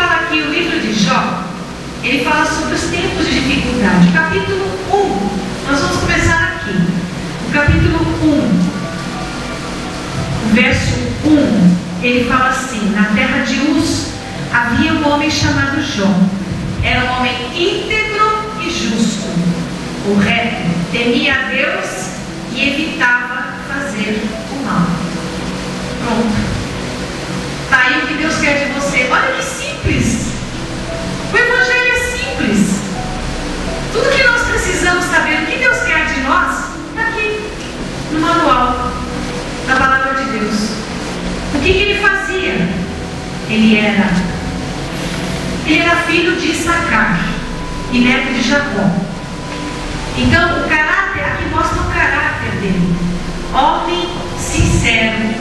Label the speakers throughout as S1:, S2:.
S1: fala aqui, o livro de Jó, ele fala sobre os tempos de dificuldade. Capítulo 1, nós vamos começar aqui. O capítulo 1, o verso 1, ele fala assim: na terra de Uz havia um homem chamado Jó. Era um homem íntegro e justo, o reto, temia a Deus e evitava fazer o mal. Pronto. Está aí o que Deus quer de você. Olha que simples. O Evangelho é simples. Tudo que nós precisamos saber, o que Deus quer de nós, está aqui no manual da palavra de Deus. O que ele fazia? Ele era filho de Issacar e neto de Jacó. Então, o caráter, aqui mostra o caráter dele. Homem sincero,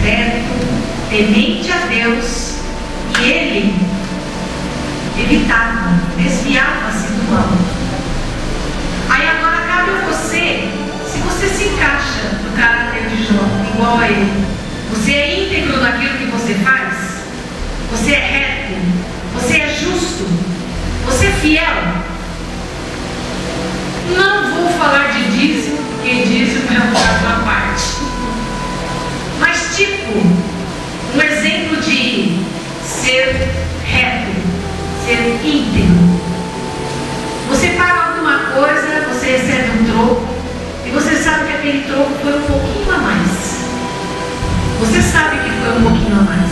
S1: reto, temente a Deus, e ele evitava, desviava-se do mal. Aí agora cabe a você, se você se encaixa no caráter de Jó, igual a ele. Você é íntegro naquilo que você faz? Você é reto? Você é justo? Você é fiel? Não vou falar de dízimo, porque dízimo é um caso à parte. Mas tipo, um exemplo de ser reto, ser íntegro. Você paga alguma coisa, você recebe um troco, e você sabe que aquele troco foi um pouquinho a mais. Você sabe que foi um pouquinho a mais.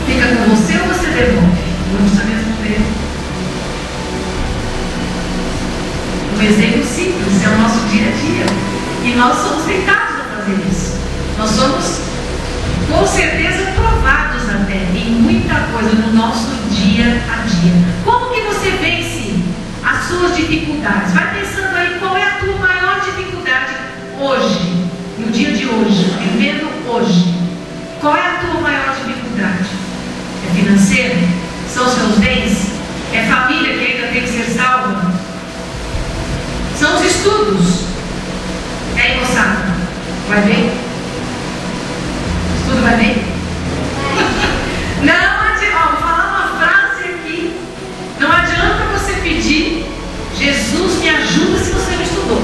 S1: Fica com você ou você devolve? Vamos saber responder. Um exemplo simples, é o nosso dia a dia. E nós somos tentados a fazer isso. Nós somos, com certeza, provados até em muita coisa no nosso dia a dia. Como que você vence as suas dificuldades? Vai pensando aí qual é a tua maior dificuldade hoje, no dia de hoje, vivendo hoje. Qual é a tua maior dificuldade? É financeiro? São seus bens? É família que ainda tem que ser salva? São os estudos? E aí, moçada? Vai bem? Estudo vai bem? Não adianta, vou falar uma frase aqui. Não adianta você pedir: Jesus me ajuda, se você não estudou.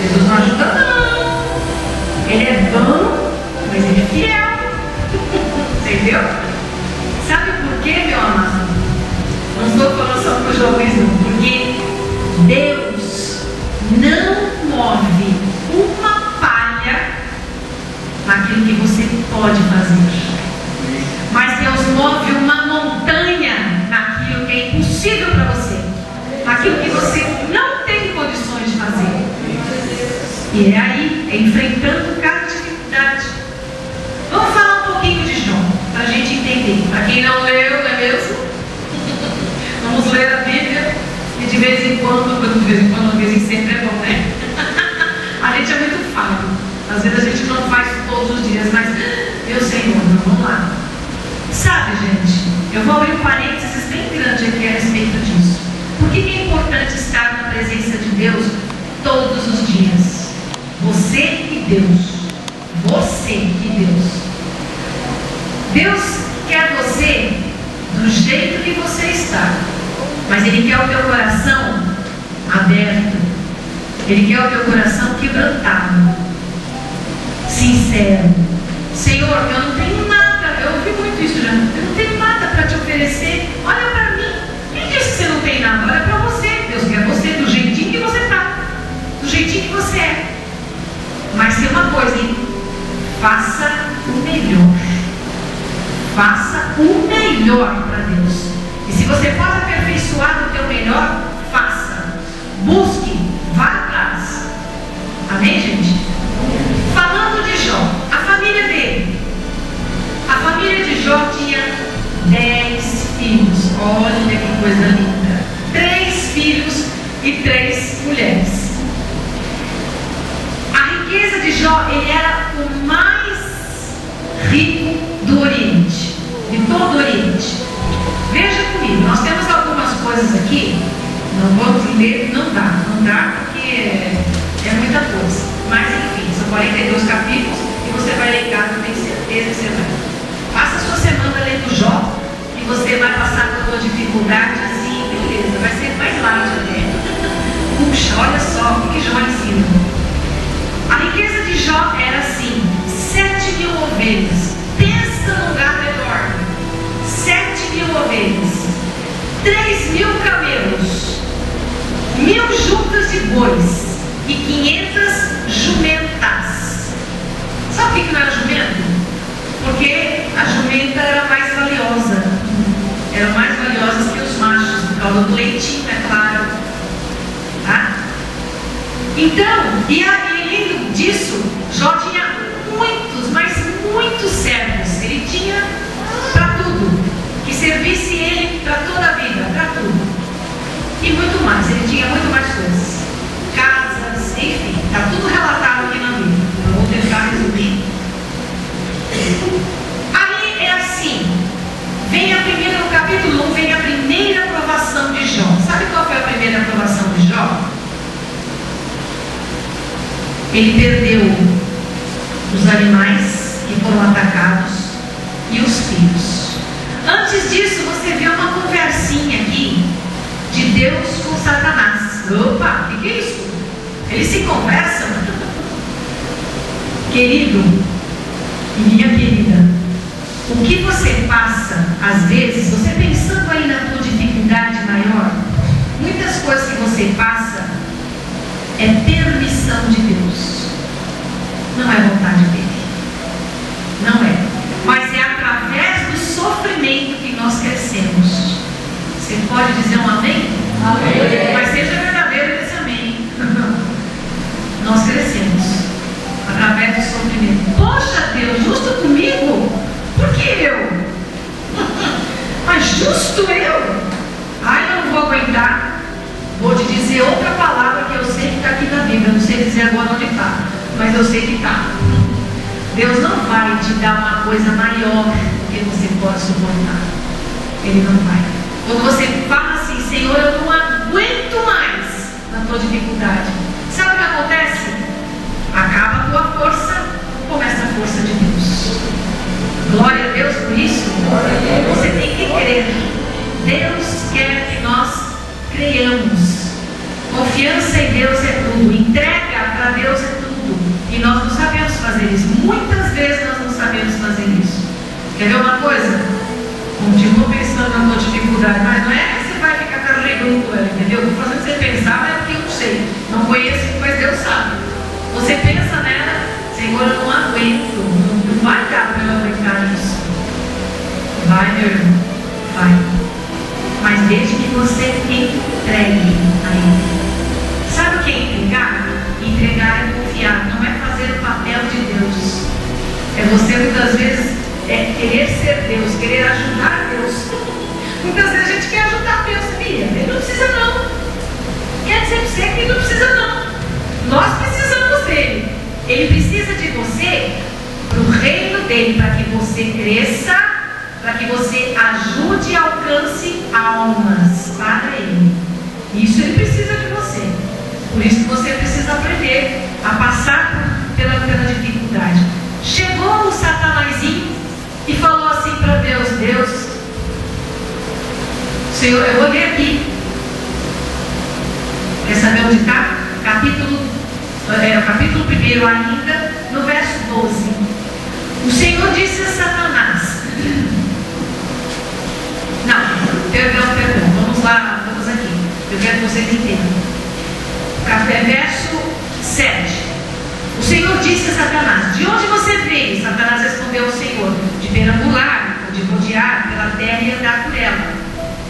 S1: Jesus não ajuda, não. Ele é bom, mas ele é fiel. Entendeu? Sabe por quê, meu amado? Não estou falando só para os jovens, não. Porque Deus não move uma palha naquilo que você pode fazer. Mas Deus move uma montanha naquilo que é impossível para você. Naquilo que você não tem condições de fazer. E é aí, é enfrentando cada dificuldade. Vamos falar um pouquinho de Jó, para a gente entender. Para quem não leu, não é mesmo? Vamos ler a Bíblia. E de vez em quando, de vez em sempre é bom, né? A gente é muito falho. Às vezes a gente não faz todos os dias, mas, meu Senhor, vamos lá. Sabe, gente, eu vou abrir um parênteses bem grande aqui a respeito disso. Por que é importante estar na presença de Deus todos os dias? Você e Deus. Você e Deus. Deus quer você do jeito que você está, mas Ele quer o teu coração aberto. Ele quer o teu coração quebrantado, sincero. Senhor, eu não tenho nada. Eu ouvi muito isso já. Eu não tenho nada para te oferecer. Olha para mim. Quem disse que você não tem nada? Olha para você. Deus quer você do jeitinho que você está, do jeitinho que você é. Mas tem uma coisa, hein? Faça o melhor. Faça o melhor para Deus. E se você pode aperfeiçoar o teu melhor, faça. Busque, vá atrás. Amém, gente? Falando de Jó, a família dele. A família de Jó tinha 10 filhos. Olha que coisa linda. 3 filhos e 3 mulheres. A riqueza de Jó, ele era o mais rico do Oriente, de todo o Oriente. Veja comigo, nós temos algumas coisas aqui, não vou ler, não dá porque é muita coisa. Mas enfim, são 42 capítulos e você vai ler cada, eu tenho certeza que você vai. Passa a sua semana lendo Jó. dificuldade assim, beleza, vai ser mais light até. Puxa, olha só o que Jó ensina. A riqueza de Jó era assim: 7.000 ovelhas. Pensa no gado enorme. 7.000 ovelhas, 3.000 camelos, 1.000 juntas de bois e 500 jumentas. Sabe o que não era jumento? Porque a jumenta era mais valiosa. Eram mais valiosas que os machos, por causa do leitinho, é claro. Tá? Então, e além disso, Jó tinha muitos, mas muitos servos. Ele tinha para tudo, que servisse ele para toda a vida, para tudo. E muito mais, ele tinha muito mais coisas. Casas, enfim, está tudo relatado aqui na Bíblia. Eu vou tentar resumir. Aí é assim, no capítulo 1, vem a primeira aprovação de Jó. Sabe qual foi a primeira aprovação de Jó? Ele perdeu os animais que foram atacados e os filhos. Antes disso, você vê uma conversinha aqui de Deus com Satanás. Opa, o que é isso? Eles se conversam? Querido e minha querida, o que você passa, às vezes, você pensando aí na tua dificuldade maior, muitas coisas que você passa é permissão de Deus. Não é vontade dele. Não é. Mas é através do sofrimento que nós crescemos. Você pode dizer um amém? Amém. Mas seja verdadeiro esse amém. Nós crescemos através do sofrimento. Poxa Deus, justo comigo? Por que eu? Mas justo eu? Ai, eu não vou aguentar. Vou te dizer outra palavra que eu sei que está aqui na Bíblia. Eu não sei dizer agora onde está, mas eu sei que está. Deus não vai te dar uma coisa maior do que você pode suportar. Ele não vai. Quando você fala assim, Senhor, eu não aguento mais na tua dificuldade, sabe o que acontece? Acaba a tua força, começa a força de Deus. Glória a Deus por isso. Você tem que crer. Deus quer que nós creiamos. Confiança em Deus é tudo. Entrega para Deus é tudo. E nós não sabemos fazer isso. Muitas vezes nós não sabemos fazer isso. Quer ver uma coisa? Continua pensando na tua dificuldade, mas não é que você vai ficar carregando ela, entendeu? Estou fazendo você pensar, mas é porque eu não sei. Não conheço, mas Deus sabe. Você pensa nela, Senhor, eu não aguento. Não vai dar para eu aguentar isso. Vai, meu irmão. Vai. Mas desde que você entregue a Ele. Sabe o que é entregar? Entregar é confiar, não é fazer o papel de Deus. É você muitas vezes querer ser Deus, querer ajudar Deus. Muitas vezes a gente quer ajudar Deus, sabia? Ele não precisa não. Quer dizer para você que ele não precisa não. Nós precisamos dele. Ele precisa de você para o reino dele, para que você cresça, para que você ajude e alcance almas para ele. Isso ele precisa de você. Por isso que você precisa aprender a passar pela dificuldade. Chegou o Satanazinho e falou assim para Deus: Deus, Senhor, eu vou ler aqui. Quer saber onde está? Capítulo 1 ainda, no verso 12. O Senhor disse a Satanás. Não, perdão, vamos lá, vamos aqui. Eu quero que vocês entendam. Verso 7. O Senhor disse a Satanás: de onde você veio? Satanás respondeu ao Senhor: de perambular, ou de rodear pela terra e andar por ela.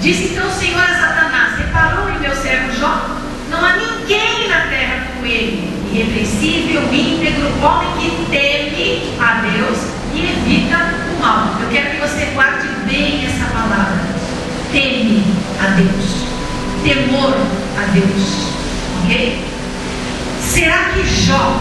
S1: Disse então o Senhor a Satanás: reparou em meu servo Jó? Não há ninguém na terra como ele, irrepreensível, íntegro, homem que teme a Deus e evita o mal. Eu quero que você guarde bem essa palavra. Teme a Deus. Temor a Deus. Ok? Será que Jó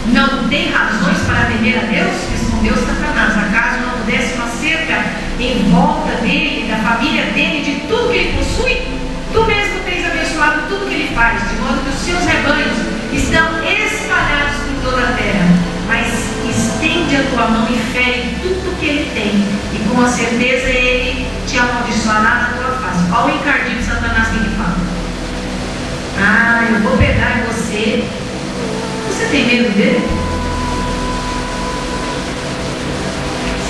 S1: não tem razões para temer a Deus? Respondeu Satanás: acaso não pudesse uma cerca em volta dele, da família dele, de tudo que ele possui? Tu mesmo tens abençoado tudo que ele faz, de modo que os seus rebanhos estão espalhados por toda a terra. Mas estende a tua mão e fere tudo que ele tem, e com a certeza ele te amaldiçoará na tua face. fácil. Olha o encardinho de Satanás que fala. Ah, eu vou pegar em você. Você tem medo dele?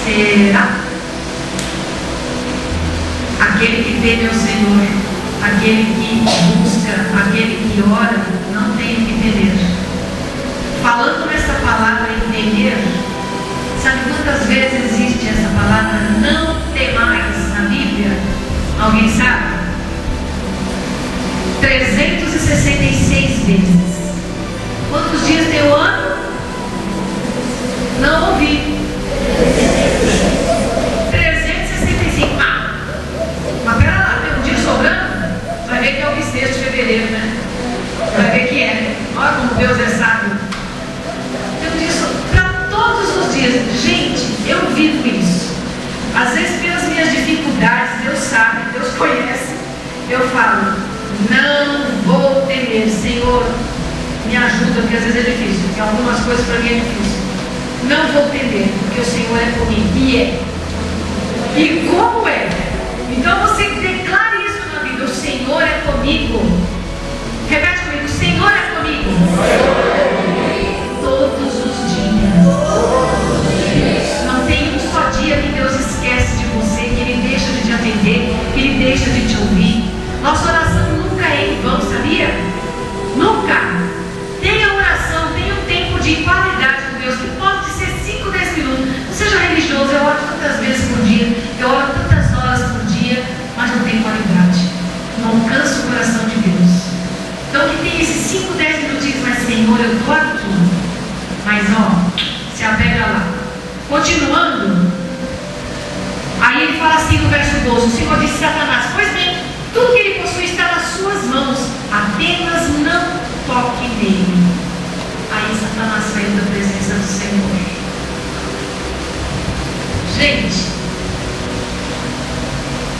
S1: Será? Aquele que teme ao Senhor, aquele que busca, aquele que ora, não tem o que temer. Falando nessa palavra entender, sabe quantas vezes existe essa palavra não temais na Bíblia? Alguém sabe? 366 vezes. Quantos dias tem o ano? Não ouvi. 365. Mas pera lá, tem um dia sobrando? Vai ver que é o bissexto de fevereiro, né? Vai ver que é. Olha como Deus é sábio. Tem um dia sobrando. Para todos os dias. Gente, eu vivo isso. Às vezes pelas minhas dificuldades, Deus sabe, Deus conhece. Eu falo, não vou temer, Senhor, me ajuda, porque às vezes é difícil, porque algumas coisas para mim é difícil. Não vou temer, porque o Senhor é comigo. E é. E como é? Então você declare isso na vida. O Senhor é comigo. Repete comigo, o Senhor é comigo. Todos os dias. Não tem um só dia que Deus esquece de você, que Ele deixa de te atender, que Ele deixa de te ouvir. Nossa oração nunca é em vão, sabia? Nunca. Tenha oração, tenha um tempo de qualidade com Deus, que pode ser 5, 10 minutos. Não seja religioso, eu oro tantas vezes por dia, eu oro tantas horas por dia, mas não tem qualidade. Não alcança o coração de Deus. Então que tenha esses 5, 10 minutinhos, mas Senhor, eu estou aqui. Mas se apega lá. Continuando, aí ele fala assim no verso 12, o Senhor disse a Satanás, pois bem, tudo que ele possui está nas suas mãos, apenas não toque nele. Aí Satanás saiu da presença do Senhor. Gente,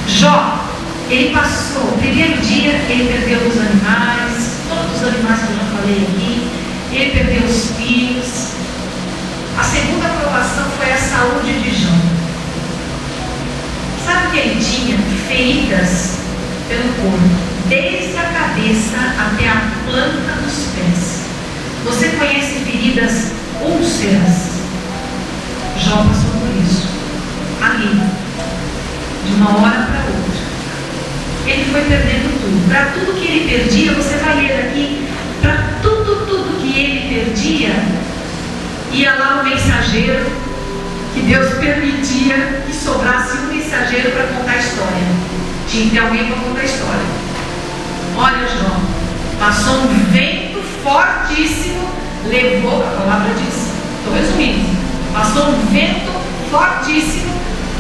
S1: Jó, ele passou, o primeiro dia ele perdeu os animais, todos os animais que eu já falei aqui, ele perdeu os filhos. A segunda provação foi a saúde de Jó. Sabe que ele tinha feridas pelo corpo, desde a cabeça até a planta dos pés. Você conhece feridas úlceras? Jó passou por isso, ali, de uma hora para outra. Ele foi perdendo tudo. Para tudo que ele perdia, você vai ler aqui, para tudo que ele perdia, ia lá o mensageiro, que Deus permitia que sobrasse um mensageiro para contar a história. Tinha que ter alguém para contar a história. Olha, Jó, passou um vento fortíssimo, levou, a palavra diz, estou resumindo, passou um vento fortíssimo,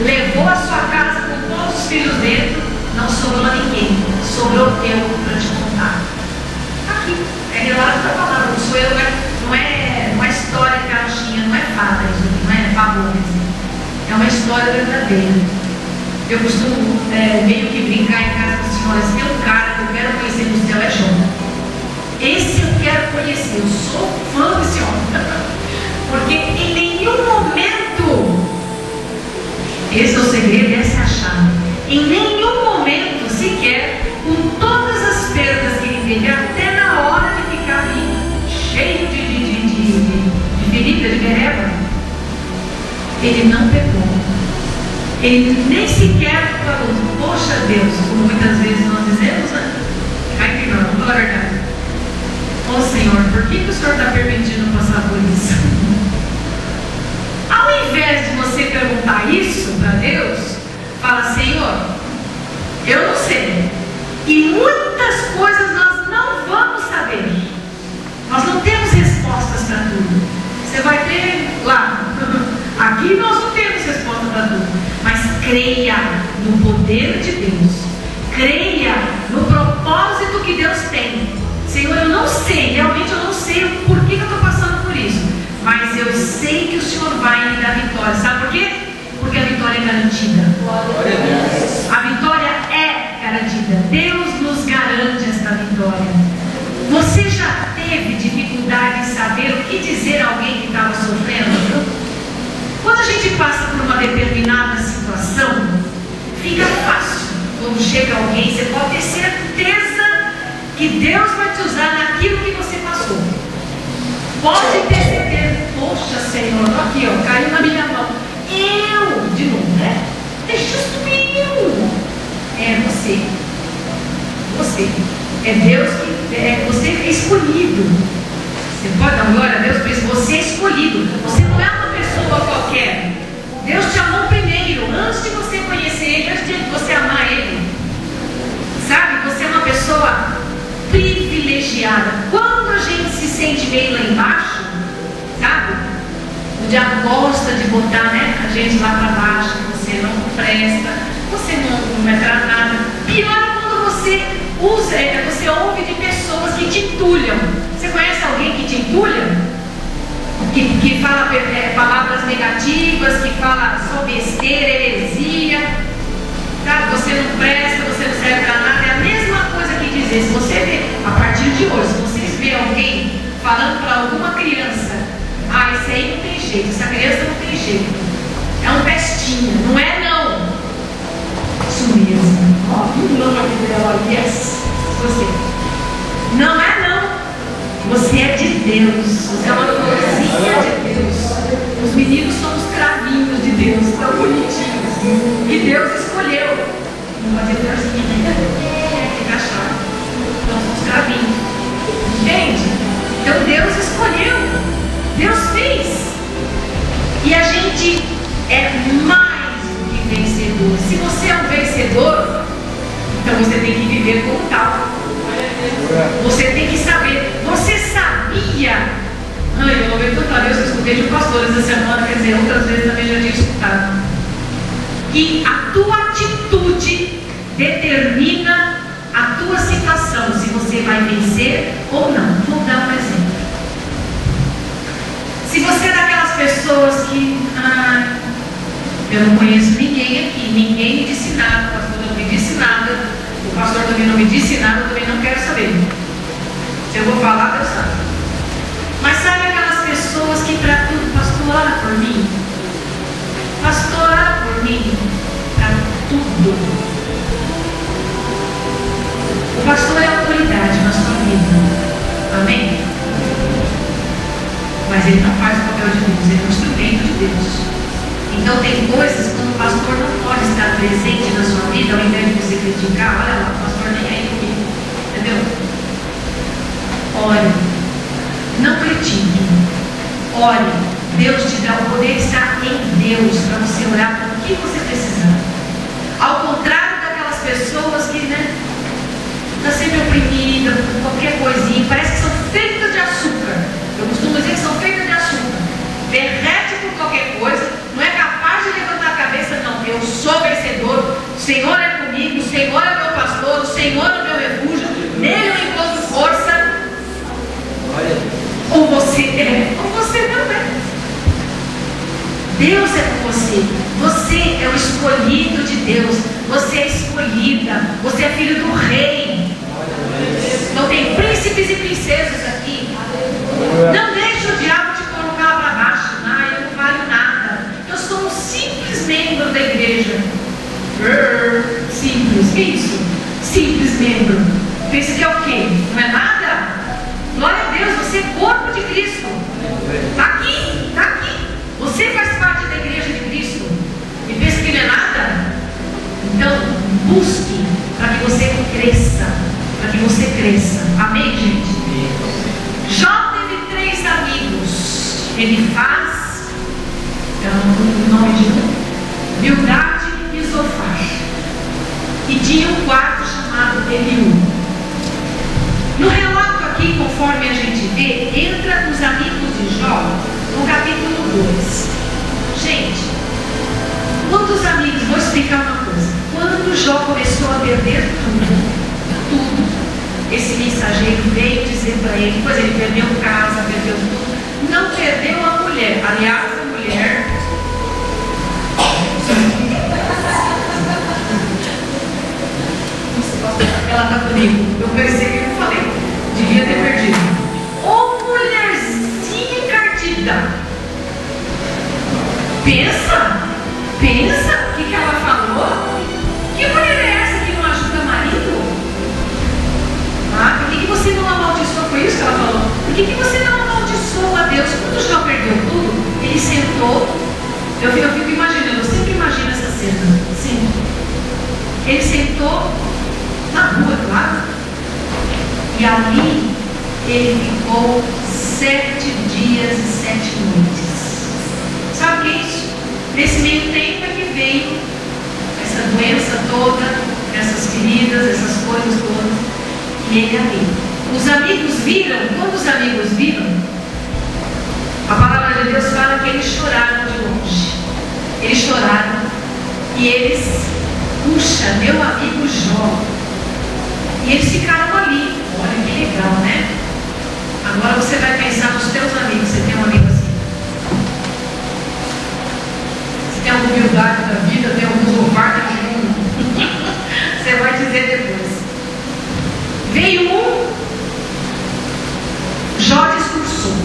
S1: levou a sua casa com todos os filhos dentro, não sobrou a ninguém, sobrou eu para te contar. Aqui, é relato da palavra, não sou eu, não é história carochinha, não é fada isso aqui, não é favor, é uma história verdadeira. Eu costumo meio que brincar em casa com as senhoras, tem um cara que eu quero conhecer no céu, é Jó. Esse eu quero conhecer, eu sou fã desse homem. Porque em nenhum momento, esse é o segredo, essa é a chave. Em nenhum momento sequer, com todas as perdas que ele teve, até na hora de ficar ali, cheio de ferida, de bereba, ele não pegou. Ele nem sequer falou, poxa Deus, como muitas vezes nós dizemos, né? Ai que não, vou falar a verdade. Ô Senhor, por que o Senhor está permitindo passar por isso? Ao invés de você perguntar isso para Deus, fala, Senhor, eu não sei. E muitas coisas nós não vamos saber. Nós não temos respostas para tudo. Você vai ter lá. Aqui nós não temos resposta para tudo. Mas creia no poder de Deus. Creia no propósito que Deus tem. Senhor, eu não sei, realmente eu não sei o porquê que eu estou passando por isso. Mas eu sei que o Senhor vai me dar vitória. Sabe por quê? Porque a vitória é garantida. A vitória é garantida. Deus nos garante esta vitória. Você já teve dificuldade em saber o que dizer a alguém que estava sofrendo? Quando a gente passa por uma determinada situação, fica fácil quando chega alguém, você pode ter certeza que Deus vai te usar naquilo que você passou. Pode ter certeza. Poxa, Senhor, estou aqui, ó, caiu na minha mão. Eu, de novo, né? É justo eu. É você. Você. É Deus que. Você é escolhido. Você pode dar glória a Deus por isso? Você é escolhido. Você não é uma pessoa qualquer. Deus te amou primeiro, antes de você conhecer Ele, antes de você amar Ele. Sabe? Você é uma pessoa privilegiada. Quando a gente se sente meio lá embaixo, sabe? O diabo gosta de botar, né, a gente lá para baixo. Você não presta, você não é para nada. Pior é quando você ouve de pessoas que te entulham. Você conhece alguém que te entulha? Que fala palavras negativas, que fala só besteira, heresia, sabe? Você não presta, você não serve para nada. É a mesma coisa que dizer, se você vê, a partir de hoje, se vocês verem alguém falando para alguma criança, esse aí não tem jeito, essa criança não tem jeito, é um pestinho, não é não. Isso mesmo. O nome dela, yes. Você. Não é não. Você é de Deus. Você é uma coisinha de Deus. Os meninos são os cravinhos de Deus, tão bonitinhos. E Deus escolheu. Não pode ter assim, fica chato. Então são os cravinhos. Entende? Então Deus escolheu. Deus fez. E a gente é mais do que vencedor. Se você é um vencedor, então você tem que viver como tal. Você tem que saber. Você sabia? Eu louvei tanta vez, eu escutei de um pastor essa semana, quer dizer, outras vezes também já tinha escutado, que a tua atitude determina a tua situação, se você vai vencer ou não. Vou dar um exemplo. Se você é daquelas pessoas que eu não conheço ninguém aqui, ninguém me disse nada, o pastor não me disse nada, o pastor também não me disse nada, eu também não quero saber. Se eu vou falar, Deus sabe. Mas sabe aquelas pessoas que para tudo, pastor, ora por mim? Pastor, ora por mim? Para tudo. O pastor é autoridade na sua vida. Amém? Mas ele não faz o papel de Deus, ele é um instrumento de Deus. Então tem coisas quando o pastor não pode estar presente na sua vida, ao invés de você criticar, olha lá, o pastor nem é aqui. Entendeu? Ore. Não critique. Ore. Deus te dá o poder de estar em Deus para você orar por o que você precisar. Ao contrário daquelas pessoas que, está sempre oprimida por qualquer coisinha, parece que são feitas de açúcar. Eu costumo dizer que são feitas de açúcar. Derrete por qualquer coisa, não é capaz de levantar a cabeça, não. Eu sou vencedor, o Senhor é comigo, o Senhor é meu pastor, o Senhor é meu refúgio, nele eu encontro força. Ou você é, ou você não é. Deus é com você. Você é o escolhido de Deus. Você é escolhida. Você é filho do rei. Então tem príncipes e princesas aqui. Não deixe o diabo te colocar lá para baixo. Eu não valho nada. Eu sou um simples membro da igreja. Simples. Que isso? Simples membro. Pensa que é o quê? Não é nada? Glória a Deus, você é corpo de Cristo. Está aqui, está aqui. Você faz parte da igreja de Cristo. E pensa que não é nada? Então, busque para que você cresça. Para que você cresça. Amém, gente? Jó teve 3 amigos. Ele faz, o nome de um, Bildade e Zofar. E tinha um quarto chamado Eliú. No relato aqui, conforme a gente vê, entra os amigos de Jó no capítulo 2. Gente, quantos amigos? Vou explicar uma coisa. Quando Jó começou a perder tudo, esse mensageiro veio dizer para ele, pois ele perdeu casa, perdeu tudo, não perdeu a mulher. Aliás, a mulher... Ela está comigo. Eu pensei que eu falei. Devia ter perdido. Ô mulherzinha encardida. Pensa o que ela falou. Que mulher é essa que não Ele sentou na rua, claro, e ali ele ficou 7 dias e 7 noites. Sabe o que é isso? Nesse meio tempo é que veio essa doença toda, essas feridas, essas coisas todas, e ele ali. Os amigos viram, quando os amigos viram, a palavra de Deus fala que eles choraram de longe. Eles choraram e eles, puxa, meu amigo Jó. E eles ficaram ali. Olha que legal, né? Agora você vai pensar nos teus amigos. Você tem um amigo assim? Você tem alguma humildade da vida? Tem alguns louvares do mundo? Você vai dizer depois. Veio Jó discursou.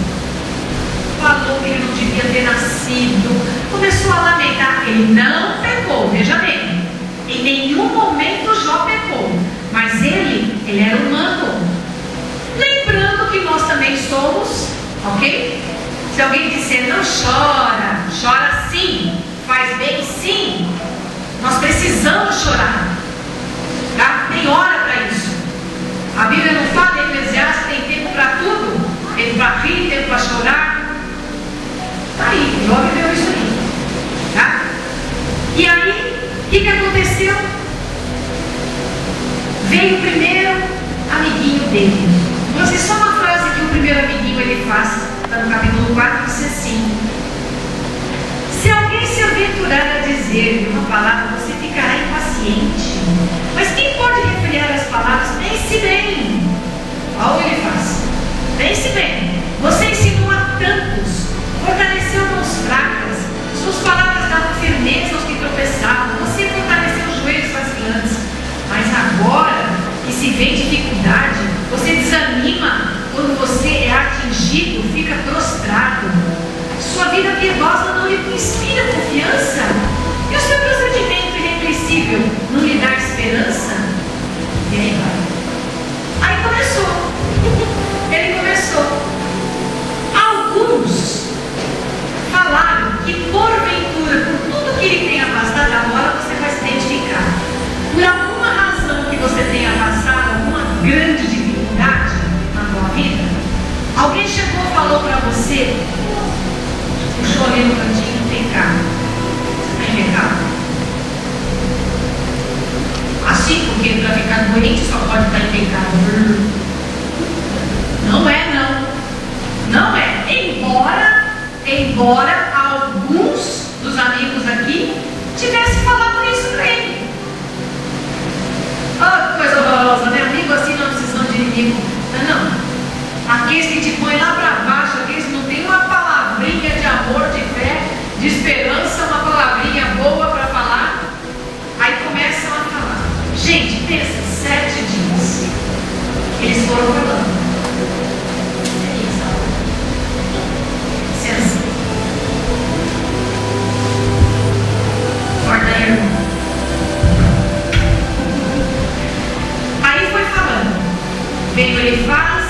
S1: Falou que ele não devia ter nascido. Começou a lamentar. Ele não pecou, veja bem. Em nenhum momento Jó pecou. Mas ele era humano. Lembrando que nós também somos, ok? Se alguém disser não chora, chora sim, faz bem sim. Nós precisamos chorar. Tá? Tem hora para isso. A Bíblia não fala em Eclesiastes, tem tempo para tudo. Tempo para rir, tempo para chorar. Tá aí, Jó viveu isso aí. Tá? E aí, o que aconteceu? Veio o primeiro amiguinho dele. Vou dizer só uma frase que o primeiro amiguinho ele faz. Está no capítulo 4, diz assim: se alguém se aventurar a dizer uma palavra, você ficará impaciente. Mas quem pode refrear as palavras? Pense bem. Olha o que ele faz. Pense bem. Você ensinou a tantos, fortaleceu mãos fracas, suas palavras davam firmeza aos que tropeçavam, você fortaleceu os joelhos vacilantes. Mas agora que se vê dificuldade, você desanima. Quando você é atingido, fica prostrado. Sua vida piedosa não lhe inspira confiança? E o seu procedimento irrepreensível não lhe dá esperança? E aí vai. Aí começou. Ele começou. Alguns falaram que porventura, por tudo que ele tenha passado, agora você vai se identificar. Por alguma razão que você tenha passado, alguma grande dificuldade na tua vida, alguém chegou e falou para você, puxou ali no cantinho, tem carro. Você tem pecado? Assim, porque para ficar doente só pode estar em pecado. Não é, não. Não é. Embora alguns dos amigos aqui tivessem falado isso para ele. Oh, que coisa horrorosa, né? Amigo assim não precisam de inimigo. Não. Aqueles que te põem lá para baixo, aqueles que não têm uma palavrinha de amor, de fé, de esperança, uma palavrinha boa para falar, aí começam a falar. Gente, pensa, 7 dias. Eles foram falando. Licença. Corta aí, irmão. Aí foi falando. Veio ele faz,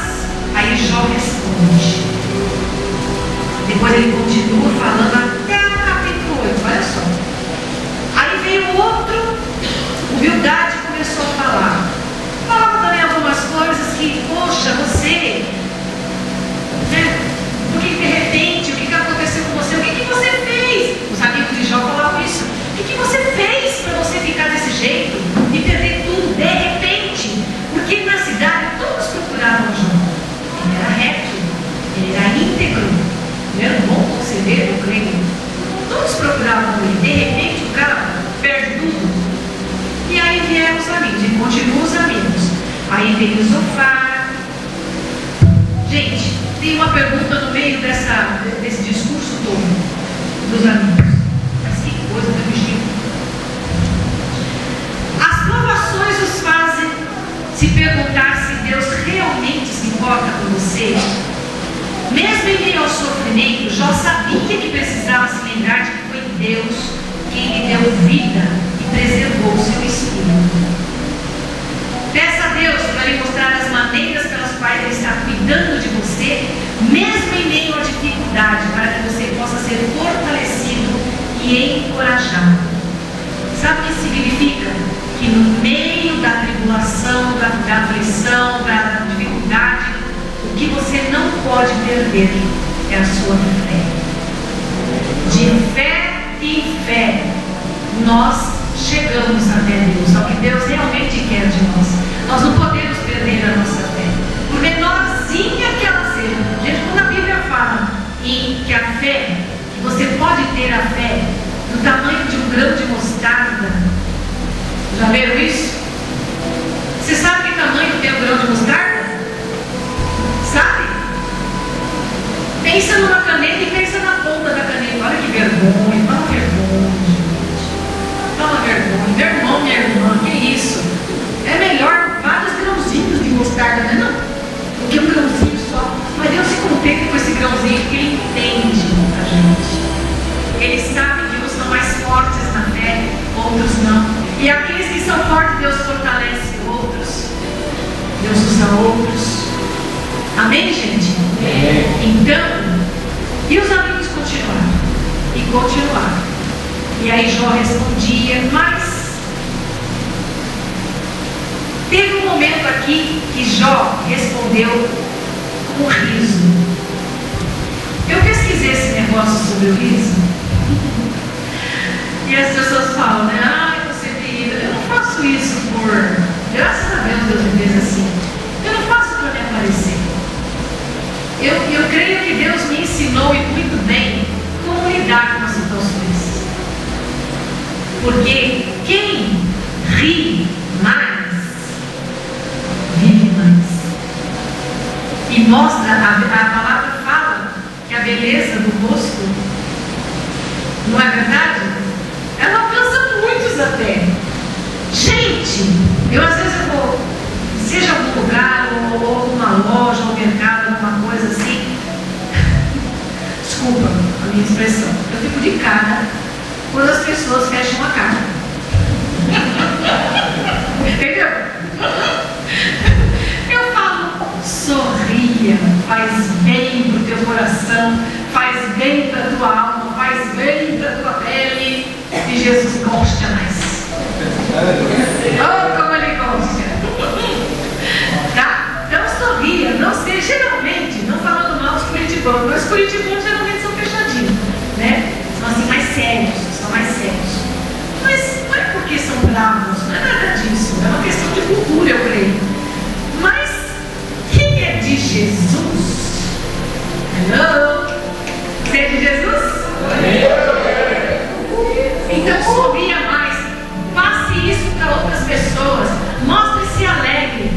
S1: aí Jó responde. Depois ele continua falando até o capítulo 8, olha só. Aí veio outro, humildade começou a falar. Falava também algumas coisas que, poxa, você, né? Porque de repente, o que aconteceu com você? O que você fez? Os amigos de Jó falavam isso. O que você fez para você ficar desse jeito e perder tudo de repente? Porque na cidade todos procuravam Jó. Ele era reto, ele era íntegro, ele era um bom conselheiro, creio. Todos procuravam ele. De repente o cara perde tudo. E aí vieram os amigos, e continuam os amigos. Aí veio Zofar. Gente, tem uma pergunta no meio desse discurso todo dos amigos. Mas que coisa, meu bichinho. As provações os fazem se perguntar se Deus realmente se importa com você. Mesmo em meio ao sofrimento, Jó sabia que precisava se lembrar de que foi Deus quem lhe deu vida e preservou o seu espírito. Peça a Deus para lhe mostrar as maneiras pelas quais Ele está cuidando de você, mesmo em meio à dificuldade, para que você possa ser fortalecido e encorajado. Sabe o que significa? Que no meio da tribulação, da aflição, da dificuldade, o que você não pode perder é a sua fé. De fé em fé, nós chegamos até Deus, ao que Deus realmente quer de nós. Nós não podemos perder a nossa fé, por menorzinha que ela seja. Gente, quando a Bíblia fala em que a fé, que você pode ter a fé do tamanho de um grão de mostarda, já viram isso? Você sabe que tamanho tem um grão de mostarda? Sabe? Pensa numa caneta e pensa na ponta da caneta. Olha que vergonha, fala vergonha, gente. Fala vergonha, meu irmão, minha irmã, que isso? É melhor vários grãozinhos de mostarda, não é não? Do que um grãozinho só. Mas Deus se contenta com esse grãozinho porque Ele entende a gente. Ele sabe que uns são mais fortes na fé, outros não. E aqueles que são fortes, Deus fortalece outros. Deus usa outros. Amém, gente? Então, e os amigos continuaram. E continuaram. E aí Jó respondia, mas teve um momento aqui que Jó respondeu com riso. Eu pesquisei esse negócio sobre o riso. E as pessoas falam, né? Ai, você é terrível. Eu não faço isso por... Graças a Deus, Deus me fez assim. Eu não faço para me aparecer. Eu creio que Deus me ensinou, e muito bem, como lidar com as situações. Porque quem ri mais, vive mais. E mostra, a palavra fala que a beleza do rosto, não é verdade? Ela alcança muitos até. Gente, eu às vezes eu vou, seja algum lugar, ou alguma loja, ou mercado, alguma coisa assim. Desculpa a minha expressão. Eu fico de cara quando as pessoas fecham a cara. Entendeu? Eu falo, sorria, faz bem pro teu coração, faz bem pra tua alma, faz bem pra tua pele. E Jesus gosta mais. Oh, como Ele gosta. Tá? Então sorria, não sei, geralmente, não falando mal dos curitibanos, mas os curitibanos geralmente são fechadinhos, né? São assim mais sérios, Mas não é porque são bravos, não é nada disso, é uma questão de cultura, eu creio. Mas quem é de Jesus? Hello? Você é de Jesus? Então sorria mais, passe isso para outras pessoas, mostre-se alegre,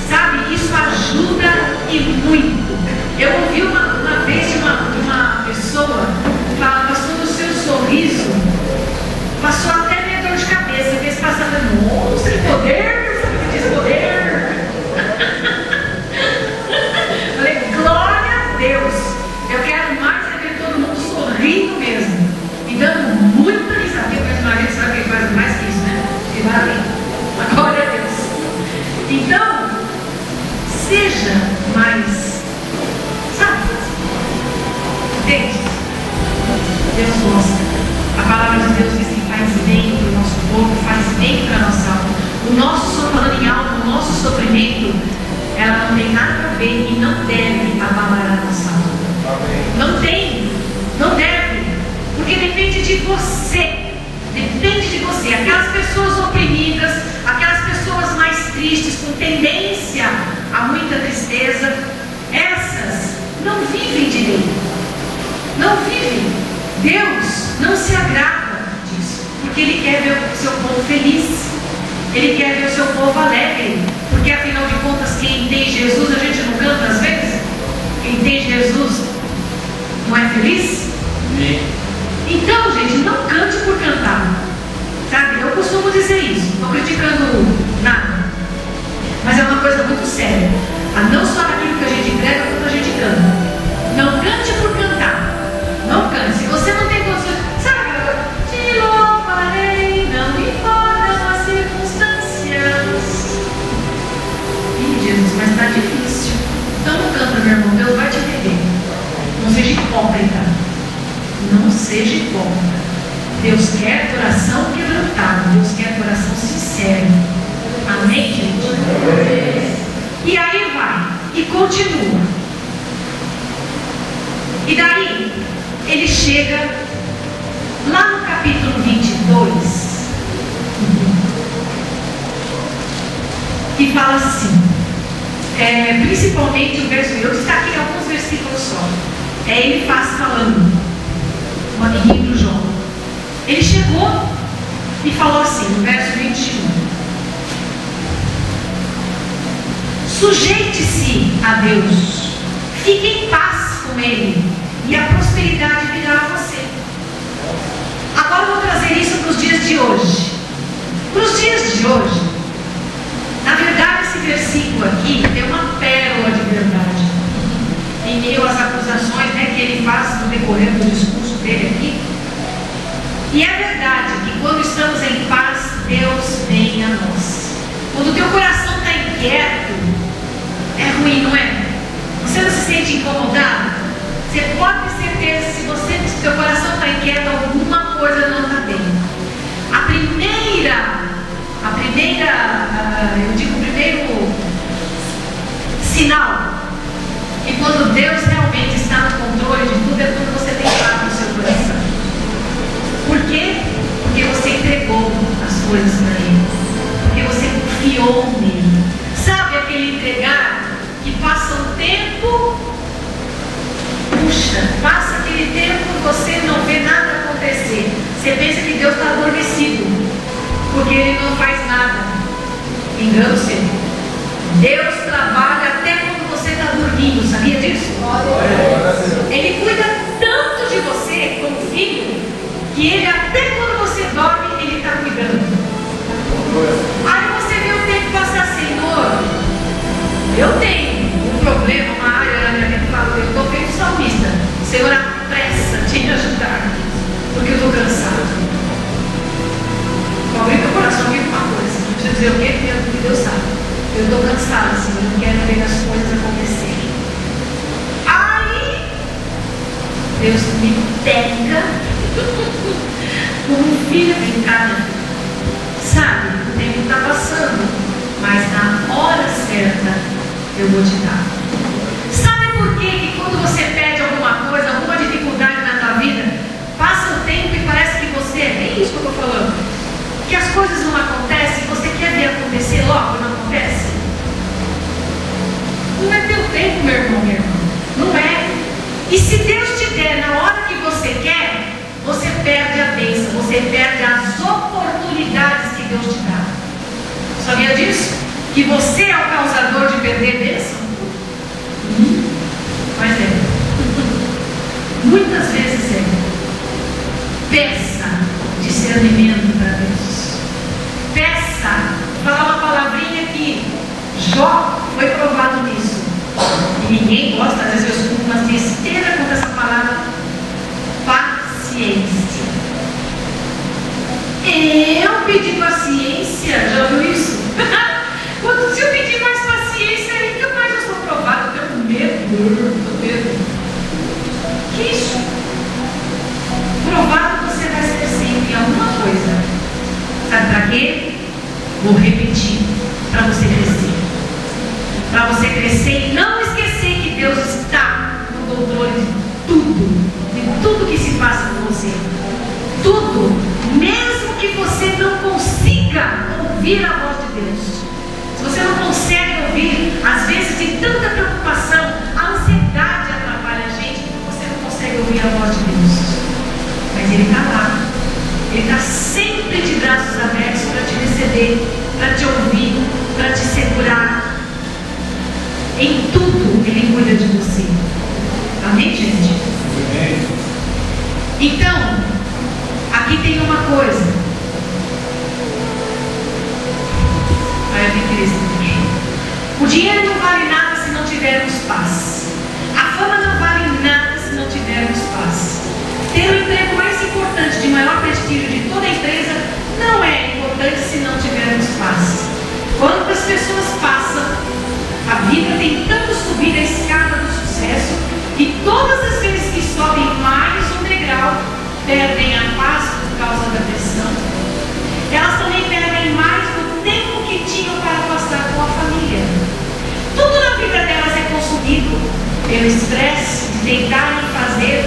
S1: sabe? Isso ajuda e muito. Eu ouvi uma vez de uma pessoa falar, passou do seu sorriso, passou até minha dor de cabeça, fez passar, nossa, que poder, sabe o que diz poder? Falei, glória a Deus, eu quero mais é ver todo mundo sorrindo mesmo, e dando muita risada. Meu marido sabe que ele faz mais que isso, né? E vai bem. Glória a Deus. Então, seja mais, sabe? Entende? Deus gosta. A palavra de Deus diz que faz bem para o nosso corpo, faz bem para a nossa alma. O nosso, falando em alma, o nosso sofrimento, ela não tem nada a ver e não deve abalar a nossa alma. Não tem, não deve, porque depende de você. Depende de você. Aquelas pessoas oprimidas, aquelas pessoas mais tristes, com tendência a muita tristeza, essas não vivem direito. Não vivem. Deus não se agrada disso, porque Ele quer ver o seu povo feliz. Ele quer ver o seu povo alegre. Porque afinal de contas, quem tem Jesus, a gente não canta às vezes? Quem tem Jesus não é feliz? Então, gente, não cante por cantar. Sabe, eu costumo dizer isso. Não estou criticando nada, mas é uma coisa muito séria. Não só naquilo que a gente prega, quanto a gente canta. Não cante por cantar. Não cante. Se você não tem condições, sabe aquela coisa? Te louvarei, não importam as circunstâncias. Ih, Jesus, mas está difícil. Então não canta, meu irmão. Deus vai te entender. Não seja hipócrita. Não seja hipócrita. Deus quer coração quebrantado. Deus quer coração sincero. que fala assim, principalmente o verso, eu destaquei alguns versículos só. Ele faz falando, o amiguinho do João. Ele chegou e falou assim, no verso 21. Sujeite-se a Deus, fique em paz com Ele, e a prosperidade virá a você. Agora eu vou trazer isso para os dias de hoje. Para os dias de hoje, na verdade, esse versículo aqui tem uma pérola de verdade. Em meio às acusações, né, que ele faz no decorrer do discurso dele aqui. E é verdade que quando estamos em paz, Deus vem a nós. Quando o teu coração está inquieto, é ruim, não é? Você não se sente incomodado? Você pode ter certeza, se o teu coração está inquieto, alguma coisa não está bem. O primeiro sinal que quando Deus realmente está no controle de tudo é quando você tem paz no seu coração. Por quê? Porque você entregou as coisas para Ele. Porque você confiou nele. Sabe aquele entregar que passa um tempo, puxa, passa aquele tempo e você não vê nada acontecer. Você pensa que Deus está adormecido, porque Ele não faz nada. Engano-se. Deus trabalha até quando você está dormindo, sabia disso? Ele cuida tanto de você como filho, que Ele até quando você dorme, Ele está cuidando. Aí você vê o tempo passar, Senhor, eu tenho um problema, uma área na minha vida, eu estou feito salmista. Senhor, apressa de me ajudar, porque eu estou cansado. Abrir meu coração aqui com uma coisa. Não precisa dizer o que Deus sabe. Eu estou cansada, Senhor, eu não quero ver as coisas acontecerem. Aí, Deus me pega como um filho brincando. Sabe, o tempo está passando, mas na hora certa eu vou te dar. Sabe por quê? Que quando você pede alguma coisa, alguma dificuldade na tua vida, passa o tempo e parece que você, é isso que eu estou falando, que as coisas não acontecem, você quer ver acontecer logo, não acontece? Não é teu tempo, meu irmão, minha irmã. Não é. E se Deus te der na hora que você quer, você perde a bênção, você perde as oportunidades que Deus te dá. Sabia disso? Que você é o causador de perder bênção? Mas é. Muitas vezes é. Peça discernimento para Deus. Peça. Vou falar uma palavrinha que Jó foi provado nisso. E ninguém gosta, às vezes eu escuto uma besteira contra essa palavra. Paciência. Eu pedi paciência, já ouviu isso? Se eu pedir mais paciência, ainda mais eu sou provado, eu tenho medo. Que isso? Provado você vai ser sempre alguma coisa. Sabe para quê? Vou repetir, para você crescer. Para você crescer e não esquecer que Deus está no controle de tudo que se passa com você. Tudo, mesmo que você não consiga ouvir a voz de Deus. Se você não consegue ouvir, às vezes de tanta preocupação, a ansiedade atrapalha a gente, você não consegue ouvir a voz de Deus. Mas Ele está lá. Ele está sempre de braços abertos para te receber, para te ouvir, para te segurar. Em tudo Ele cuida de você. Amém, gente? Amém. Então, aqui tem uma coisa. O dinheiro não vale nada se não tivermos paz. A fama não vale nada se não tivermos paz. Ter o emprego mais importante, de maior prestígio de toda a empresa, não é importante se não tivermos paz. Quantas pessoas passam, a vida tentando subir a escada do sucesso, e todas as vezes que sobem mais um degrau, perdem a paz por causa da pressão. Elas também perdem mais do tempo que tinham para passar com a família. Tudo na vida delas é consumido pelo estresse de tentarem fazer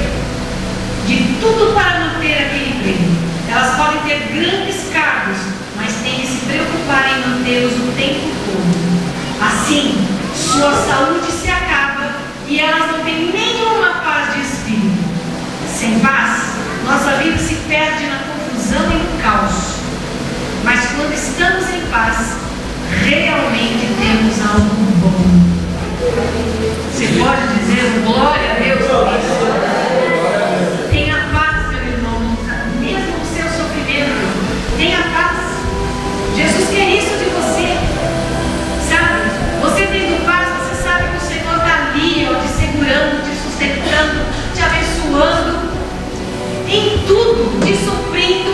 S1: de tudo para manter aquele emprego. Elas podem ter grandes cargos, mas têm que se preocupar em mantê-los o tempo todo. Assim, sua saúde se acaba e elas não têm nenhuma paz de espírito. Sem paz, nossa vida se perde na confusão e no caos. Mas quando estamos em paz, realmente temos algo bom. Você pode dizer glória a Deus por isso? Tenha paz, meu irmão, mesmo no seu sofrimento. Tenha paz. Jesus quer isso de você. Sabe? Você tendo paz, você sabe que o Senhor está ali, ó, te segurando, te sustentando, te abençoando. Em tudo, te suprindo.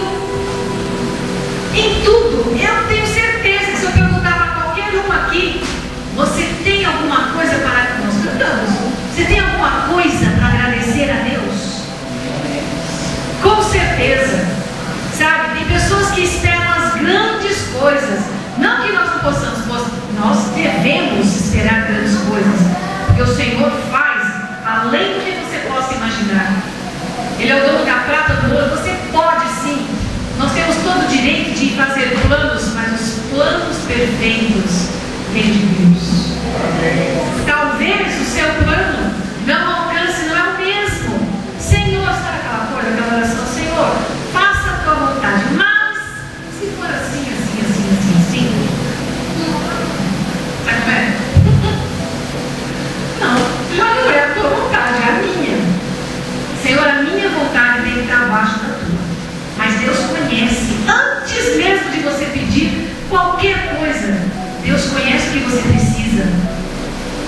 S1: Em tudo. Eu tenho certeza que se eu perguntar para qualquer um aqui, você tem alguma coisa para nós cantamos? Você tem alguma coisa para agradecer a Deus? Com certeza. Sabe, tem pessoas que esperam as grandes coisas. Não que nós não possamos, nós devemos esperar grandes coisas. Porque o Senhor faz além do que você possa imaginar. Ele é o dono da prata, do ouro. Você pode sim. Nós temos todo o direito de fazer planos, mas os planos perfeitos vêm de Deus. Talvez o seu plano não alcance, não é o mesmo. Senhor, sabe aquela coisa, aquela oração? Senhor, faça a tua vontade. Mas, se for assim, assim. Sabe como é? Não, já não é a tua vontade, é a minha. Senhor, a minha vontade vem para baixo da tua. Mas Deus conhece, antes mesmo de você pedir qualquer coisa, Deus conhece o que você precisa.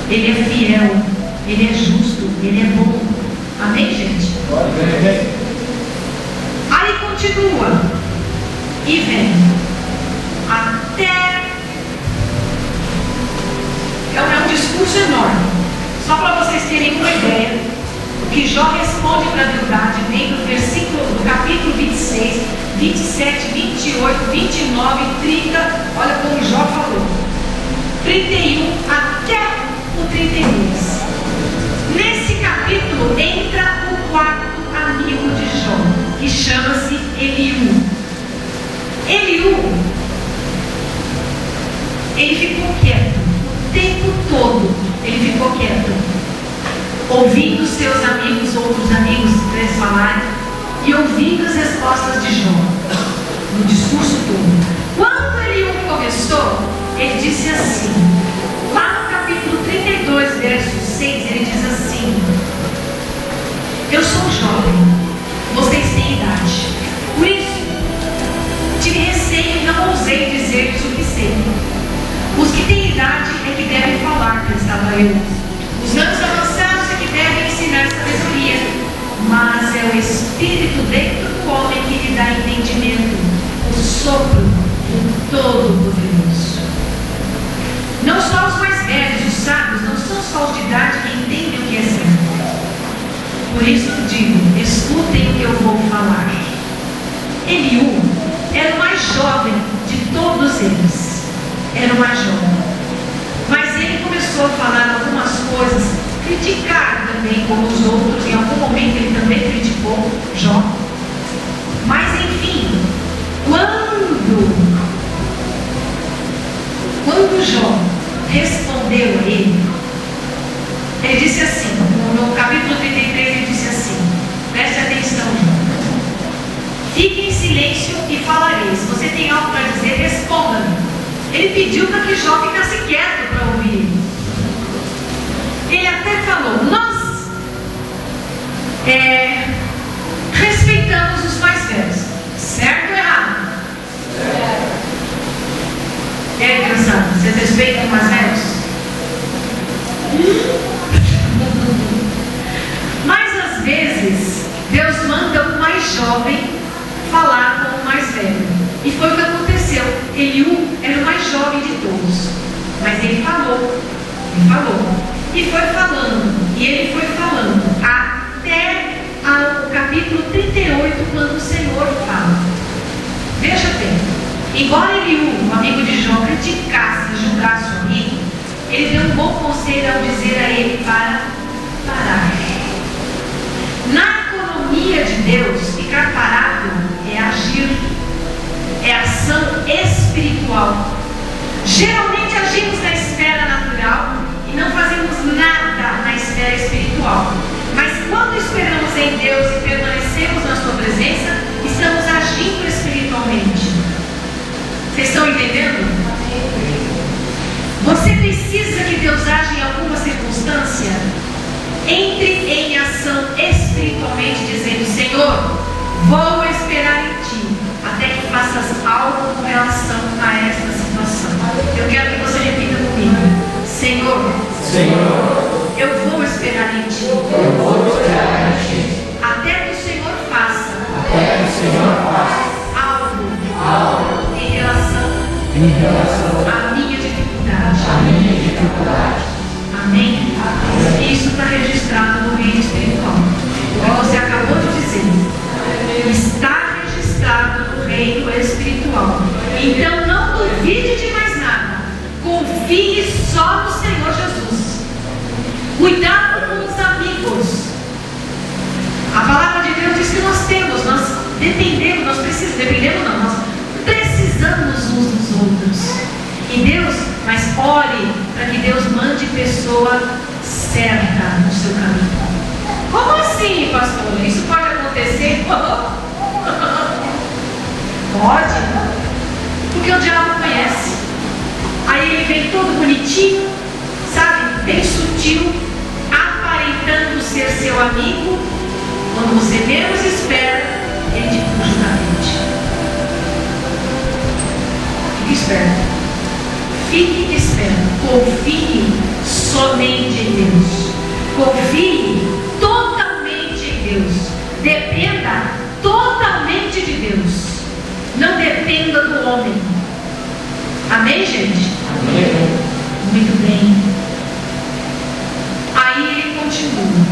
S1: Ele é fiel, Ele é justo, Ele é bom. Amém, gente? Aí continua e vem até. É um discurso enorme. Só para vocês terem uma ideia, o que Jó responde para a Bildade vem do capítulo 26, 27, 28, 29, 30. Olha como Jó falou. 31 até o 32. Nesse capítulo entra o quarto amigo de Jó, que chama-se Eliú. Eliú, ele ficou quieto o tempo todo. Ele ficou quieto, ouvindo seus amigos, outros amigos eles falarem e ouvindo as respostas de Jó no discurso todo. Quando Eliú começou, ele disse assim, lá no capítulo 32, verso 6, ele diz assim: eu sou jovem, vocês têm idade, por isso tive receio e não ousei dizer-lhes o que sei. Os que têm idade é que devem falar, pensava eu. Os anos avançados é que devem ensinar sabedoria. Mas é o Espírito dentro do homem que lhe dá entendimento, o sopro do Todo-Poderoso. Não só os mais velhos, os sábios, não são só os de idade que entendem o que é certo. Por isso digo, escutem o que eu vou falar. Eliú era o mais jovem de todos eles. Era o mais jovem. Mas ele começou a falar algumas coisas, criticar também como os outros, em algum momento ele também criticou Jó. Mas enfim, quando Jó respondeu a ele disse assim, no capítulo 33 ele disse assim, preste atenção, Jó. Fique em silêncio e falarei. Se você tem algo para dizer, responda-me. Ele pediu para que Jó ficasse quieto para ouvir ele. Ele até falou, nós respeitamos os mais velhos. Certo ou errado? Criançada, vocês respeitam os mais velhos? Mas às vezes Deus manda o mais jovem falar com o mais velho. E foi o que aconteceu. Eliú era o mais jovem de todos. Mas ele falou. E foi falando. E ele foi falando. Até o capítulo 38, quando o Senhor fala. Veja bem. Embora Eliú, o amigo de Jó, criticasse e julgasse o amigo, ele deu um bom conselho ao dizer a ele para parar. Na economia de Deus, ficar parado é agir. É ação espiritual. Geralmente agimos na esfera natural. natural e não fazemos nada na esfera espiritual. Mas quando esperamos em Deus e permanecemos na sua presença, estamos agindo espiritualmente. Vocês estão entendendo? Você precisa que Deus aja em alguma circunstância? Entre em ação espiritualmente, dizendo: Senhor, vou esperar em Ti, até que faças algo com relação a esta situação. Eu quero que você repita comigo: Senhor, eu vou esperar em Ti, até que o Senhor faça algo em relação à minha dificuldade. Amém? Isso está registrado no reino espiritual. O que você acabou de dizer está registrado no reino espiritual. Então não duvide de mais nada. Confie só no Senhor Jesus. Cuidado com os amigos. A palavra de Deus diz que nós dependemos, nós precisamos uns dos outros. E Deus, mas ore para que Deus mande pessoa certa no seu caminho. Como assim, pastor? Isso pode acontecer? Pode, porque o diabo conhece. Aí ele vem todo bonitinho, sabe, bem sutil, aparentando ser seu amigo. Quando você menos espera, ele te puxa da mente. Fique esperto. Fique esperto. Confie somente em Deus. Confie totalmente em Deus. Dependa totalmente de Deus. Não dependa do homem. Amém, gente? Amém. Muito bem. Aí ele continua.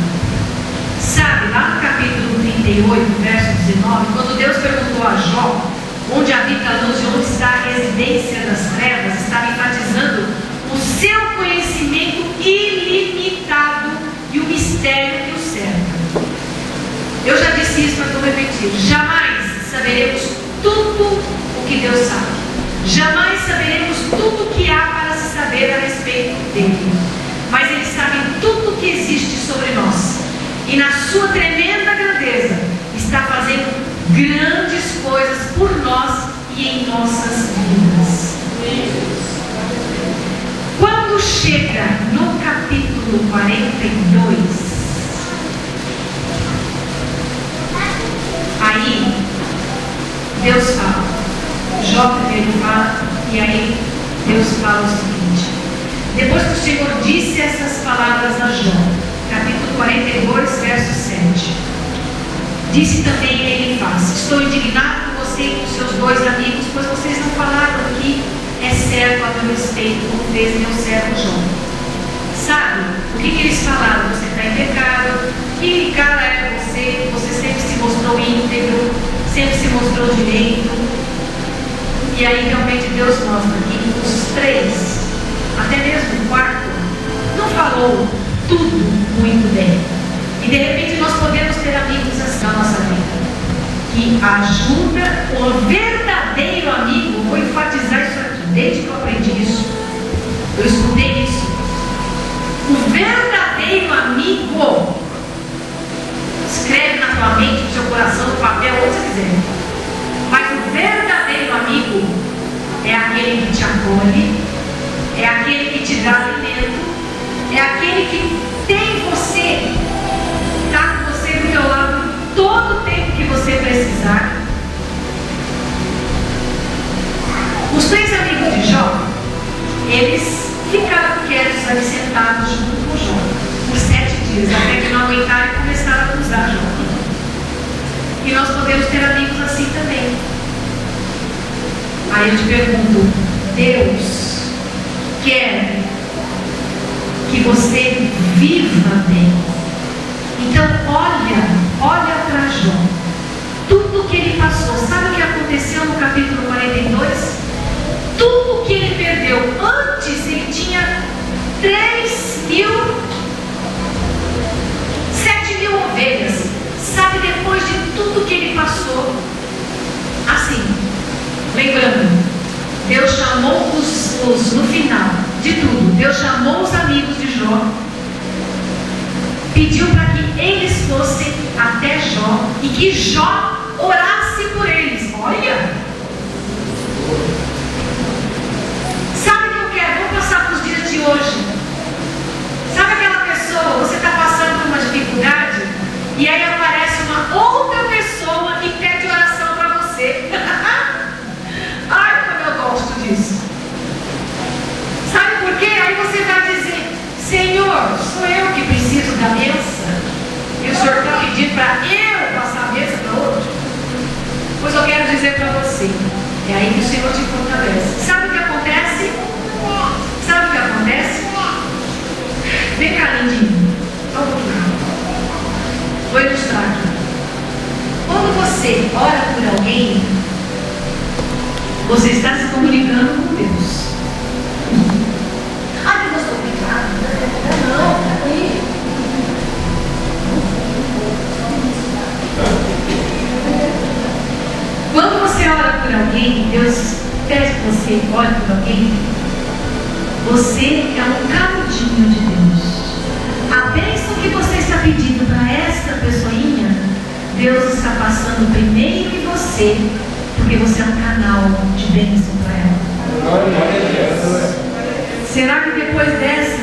S1: Sabe, lá no capítulo 38, verso 19, quando Deus perguntou a Jó onde habita a luz e onde está a residência das trevas, estava enfatizando o seu conhecimento ilimitado e o mistério que o cerca. Eu já disse isso, mas vou repetir: jamais saberemos tudo o que Deus sabe. Jamais saberemos tudo o que há para se saber a respeito dele. Mas Ele sabe tudo o que existe sobre nós. E na sua tremenda grandeza está fazendo grandes coisas por nós e em nossas vidas. Quando chega no capítulo 42, aí Deus fala, Jó primeiro fala, e aí Deus fala o seguinte: depois que o Senhor disse essas palavras a Jó, capítulo 42, verso 7, disse também ele em face: estou indignado com você e com seus dois amigos, pois vocês não falaram o que é certo a meu respeito, como fez meu servo Jó. Sabe o que eles falaram? Você está em pecado, que cara é você, você sempre se mostrou íntegro, sempre se mostrou direito. E aí realmente Deus mostra que os três, até mesmo o quarto, não falou tudo muito bem. E de repente nós podemos ter amigos assim na nossa vida, que ajuda. O verdadeiro amigo, vou enfatizar isso aqui, desde que eu aprendi isso, eu escutei isso. O verdadeiro amigo, escreve na tua mente, no seu coração, no papel, onde você quiser. Mas o verdadeiro amigo é aquele que te acolhe, é aquele que te dá alimento, é aquele que tem você, está com você do teu lado todo o tempo que você precisar. Os três amigos de Jó, eles ficaram quietos ali sentados junto com Jó por 7 dias, até que não aguentaram e começaram a acusar Jó. E nós podemos ter amigos assim também. Aí eu te pergunto: Deus quer que você viva bem. Então olha para Jó, tudo que ele passou. Sabe o que aconteceu no capítulo 42? Tudo que ele perdeu. Antes ele tinha 7.000 ovelhas. Sabe, depois de tudo que ele passou, assim, lembrando, Deus chamou no final de tudo. Deus chamou os amigos de Jó, pediu para que eles fossem até Jó e que Jó orasse por eles. Olha! Sabe o que eu quero? Vamos passar para os dias de hoje. Sabe aquela pessoa, você está passando por uma dificuldade e aí aparece uma outra pessoa e pede oração para você. Ai, como eu gosto disso. Sabe por quê? Aí você vai dizer: Senhor, sou eu que preciso da bênção e o Senhor está pedindo para eu passar a bênção para outro? Pois eu quero dizer para você, é aí que o Senhor te fortalece. Sabe o que acontece? Sabe o que acontece? Vem cá, lindinho. Só um pouquinho. Vou ilustrar aqui. Quando você ora por alguém, você está se comunicando com Deus. Ah, Deus, estou obrigado. Não, peraí. Quando você ora por alguém, Deus pede que você ore por alguém, você é um canudinho de Deus. A bênção que você está pedindo para esta pessoinha, Deus está passando primeiro em você, porque você é um canal de bênção para ela. Será que depois dessa,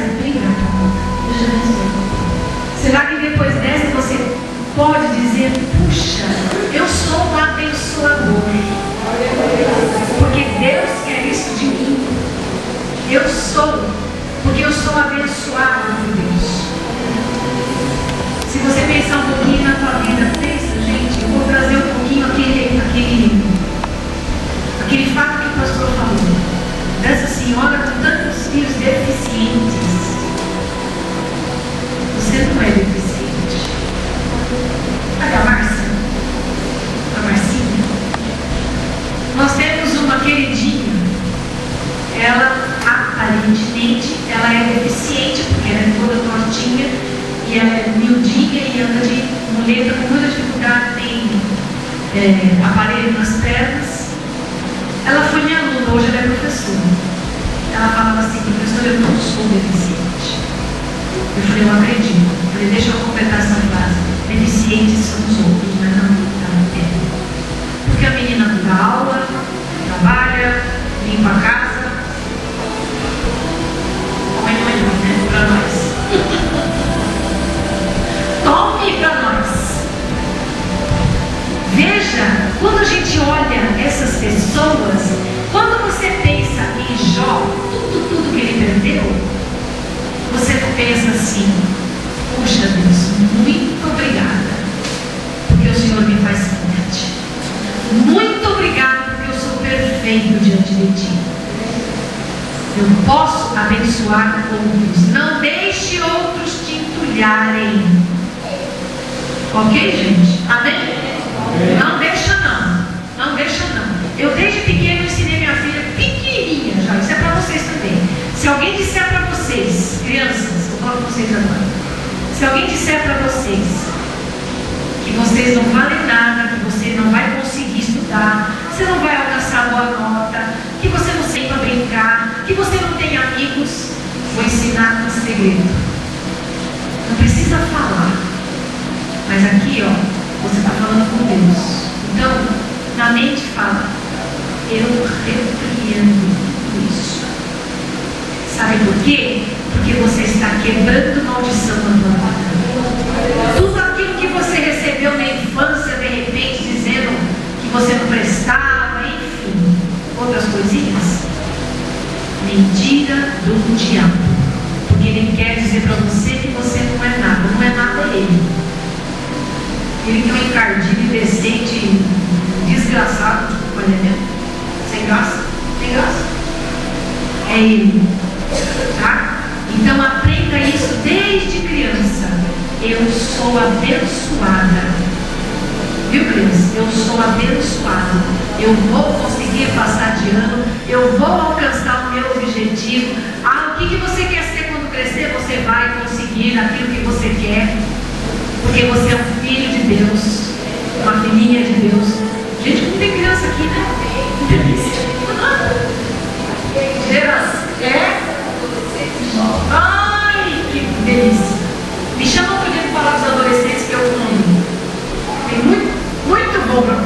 S1: será que depois dessa você pode dizer: puxa, eu sou um abençoador, porque Deus quer isso de mim. Eu sou, porque eu sou abençoado por Deus. Se você pensar um pouquinho na tua vida, pensa, gente, eu vou trazer um pouquinho aquele fato que o pastor falou, dessa senhora com tantos filhos deficientes. Você não é deficiente. Cadê a Márcia? A Marcinha? Nós temos uma queridinha. Ela, aparentemente, ela é deficiente, porque ela é toda tortinha, e ela é miudinha e anda de muleta com muita dificuldade, tem aparelho nas pernas. Ela foi minha aluna, hoje ela é professora. Ela falava assim: professora, eu não sou deficiente. Eu falei: eu acredito. Eu falei: deixa eu completar essa frase. Deficientes são os outros, mas não é. Porque a menina dá aula, trabalha, limpa a casa. Né? Para nós. Tome para nós. Veja, quando a gente olha essas pessoas, quando você pensa em Jó, tudo que ele perdeu, você pensa assim: puxa Deus, muito obrigada, porque o Senhor me faz forte. Muito obrigada, porque eu sou perfeito diante de Ti. Eu posso abençoar outros. Não deixe outros te entulharem. Ok, gente? Amém? Não deixa não. Não deixa não. Eu desde pequeno ensinei minha filha pequenininha já. Isso é para vocês também. Se alguém disser para vocês, crianças, eu falo para vocês agora. Se alguém disser para vocês que vocês não valem nada, que você não vai conseguir estudar, você não vai alcançar boa nota, que você não sei para brincar, que você não tem amigos, vou ensinar um segredo. Não precisa falar. Mas aqui, ó, você está falando com Deus. Então, na mente fala: eu repreendo isso. Sabe por quê? Porque você está quebrando maldição na tua vida. Tudo aquilo que você recebeu na infância, de repente, dizendo que você não prestava, enfim, outras coisinhas. Mentira do diabo. Porque ele quer dizer para você que você não é nada. Não é nada ele. Ele tem um encardilho indecente, desgraçado, olha mesmo. Sem graça? Sem graça? É ele. Tá? Então aprenda isso desde criança. Eu sou abençoada. Viu, criança? Eu sou abençoada. Eu vou conseguir passar de ano. Eu vou alcançar o meu objetivo. O que você quer ser quando crescer? Você vai conseguir aquilo que você quer. Porque você é um filho de Deus, uma filhinha de Deus. Gente, não tem criança aqui, né? Delícia. Geração. Ai, que delícia. Me chama outro dia para falar dos adolescentes que eu como. É muito bom para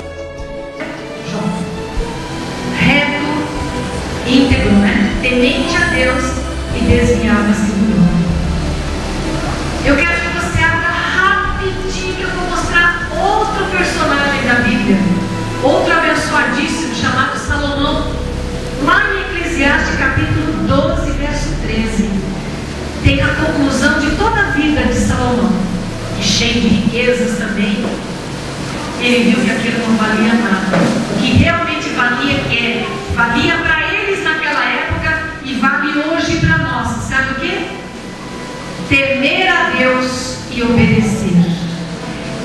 S1: João. Reto, íntegro, né? Temente a Deus e desviava-se do mal. Eu quero que você abra rapidinho, que eu vou mostrar outro personagem da Bíblia, outro abençoadíssimo chamado Salomão, lá em Eclesiastes capítulo 12, verso 13. Tem a conclusão de toda a vida de Salomão, e cheio de riquezas também. Ele viu que aquilo não valia nada. O que realmente valia para eles naquela época e vale hoje para nós. Sabe o que? Temer a Deus e obedecer.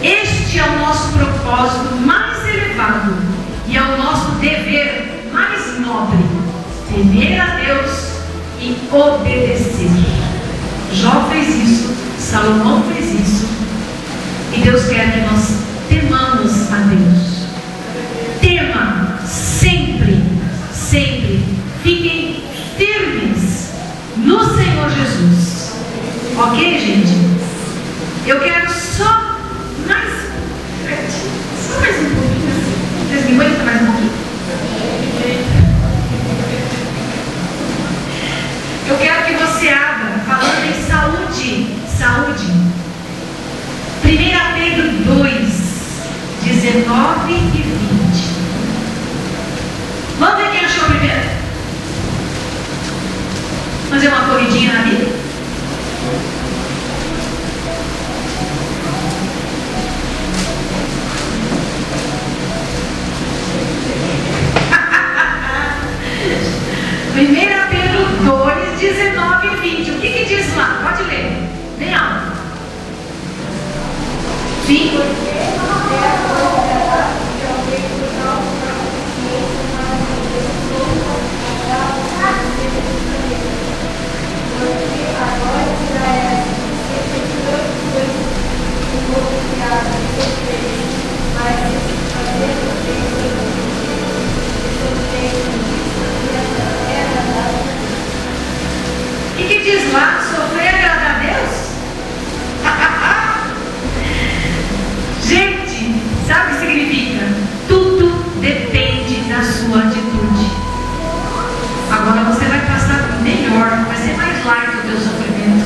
S1: Este é o nosso propósito mais elevado e é o nosso dever mais nobre. Temer a Deus e obedecer. Jó fez isso, Salomão fez isso, e Deus quer que nós temamos a Deus. Tema sempre, sempre. Fiquem firmes no Senhor Jesus. Ok, gente? Eu quero só mais um pouquinho. Vocês me aguentam mais um pouquinho? Eu quero que você abra, falando em saúde. 1 Pedro 2, 19 e 20. Vamos ver quem achou primeiro? Fazer uma corridinha na Bíblia? Primeira Pedro 2, 19 e 20. O que diz lá? Pode ler. Bem alto. Sim. O que diz lá? Sofrer agrada a Deus? Gente, sabe o que significa? Tudo depende da sua atitude. Agora você vai passar melhor, vai ser mais light o teu sofrimento,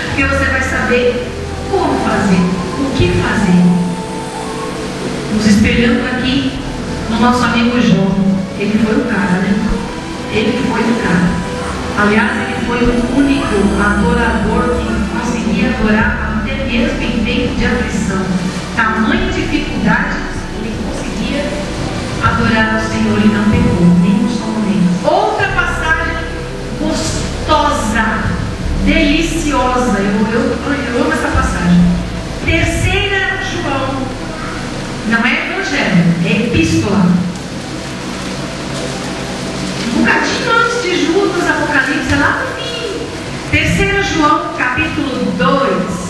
S1: porque você vai saber como fazer, o que fazer. Nos espelhando aqui no nosso amigo João. Ele foi o cara, né? Ele foi o cara. Aliás, ele foi o único adorador que conseguia adorar até mesmo em meio de aflição. Tamanha dificuldade, ele conseguia adorar ao Senhor e não pecou, nem um só momento. Outra passagem gostosa, deliciosa, eu amo essa passagem. 3 João, não é evangelho, é epístola. Um bocadinho antes de Judas, Apocalipse, lá no fim. 3 João, capítulo 2.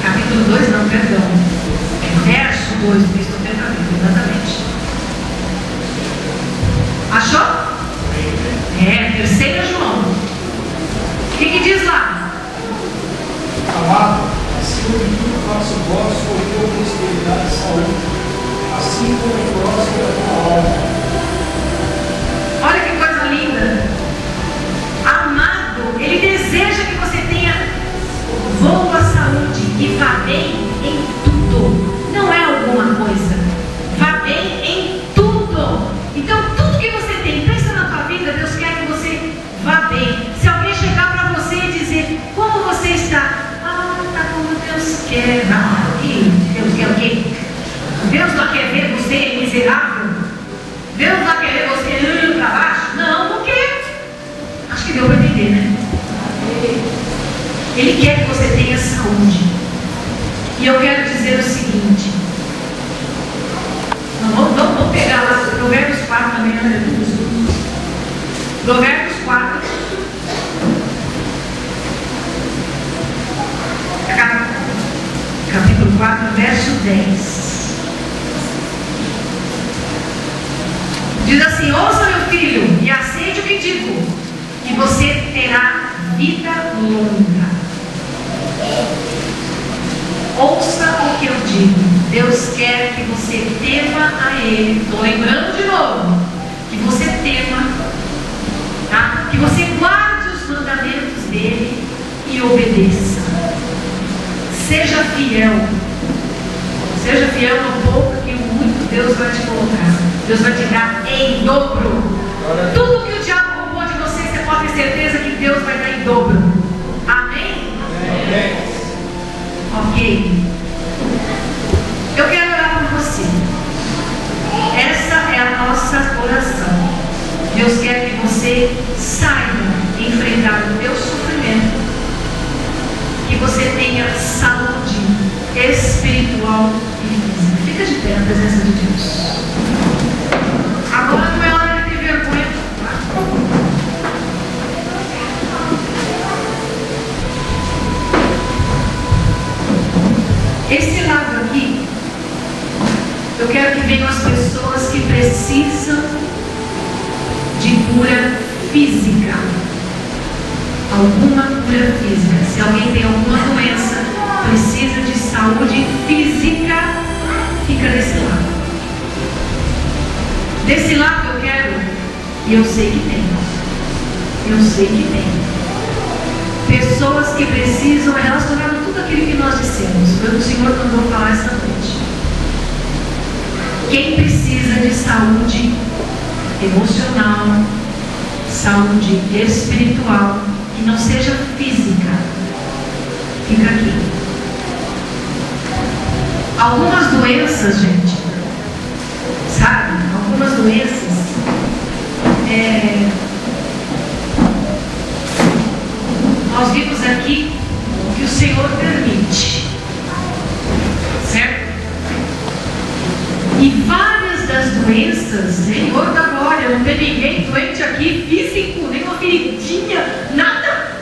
S1: Capítulo 2, não, perdão. Verso 2, Cristo tem capítulo, exatamente. Achou? É, 3 João. O que diz lá?
S2: Amado, acima de tudo faço votos por tua prosperidade e saúde, assim como é próspera a tua alma.
S1: Olha que coisa linda. Amado, ele deseja que você tenha boa saúde e vá bem em tudo. Não é alguma coisa. Vá bem em tudo. Então, tudo que você tem, pensa na tua vida, Deus quer que você vá bem. Se alguém chegar para você e dizer, como você está? Está como Deus quer. Deus quer o quê? Deus não quer ver você miserável? Deus não quer ver você indo para baixo? Não quer. Acho que deu para entender, né? Ele quer que você tenha saúde. E eu quero dizer o seguinte. Vamos pegar lá Provérbios 4 também, né? Provérbios 4. Capítulo 4, verso 10. Diz assim: ouça, meu filho, e aceite o que digo. Ele, estou lembrando de novo, que você tema, tá? Que você guarde os mandamentos dele e obedeça. Seja fiel. Seja fiel no pouco que muito Deus vai te colocar. Deus vai te dar em dobro. Tudo que o diabo roubou de você, você pode ter certeza que Deus vai dar em dobro. Amém?
S2: Amém.
S1: Ok. Eu quero orar por você. Essa é a nossa oração. Deus quer que você saiba enfrentar o teu sofrimento. Que você tenha saúde espiritual e física. Fica de pé na presença de Deus. Agora não é hora de ter vergonha. Esse lado aqui, eu quero que venham as pessoas que precisam de cura física. Alguma cura física. Se alguém tem alguma doença, precisa de saúde física, fica desse lado. Desse lado eu quero, e eu sei que tem. Eu sei que tem. Pessoas que precisam, relacionado a tudo aquilo que nós dissemos. Foi o que o Senhor mandou falar essa noite. Quem precisa de saúde emocional, saúde espiritual, que não seja física, fica aqui. Algumas doenças, gente, sabe? Algumas doenças nós vimos aqui que o Senhor permite, certo? E várias das doenças, Senhor da glória, não tem ninguém doente aqui, físico, nem uma feridinha, nada,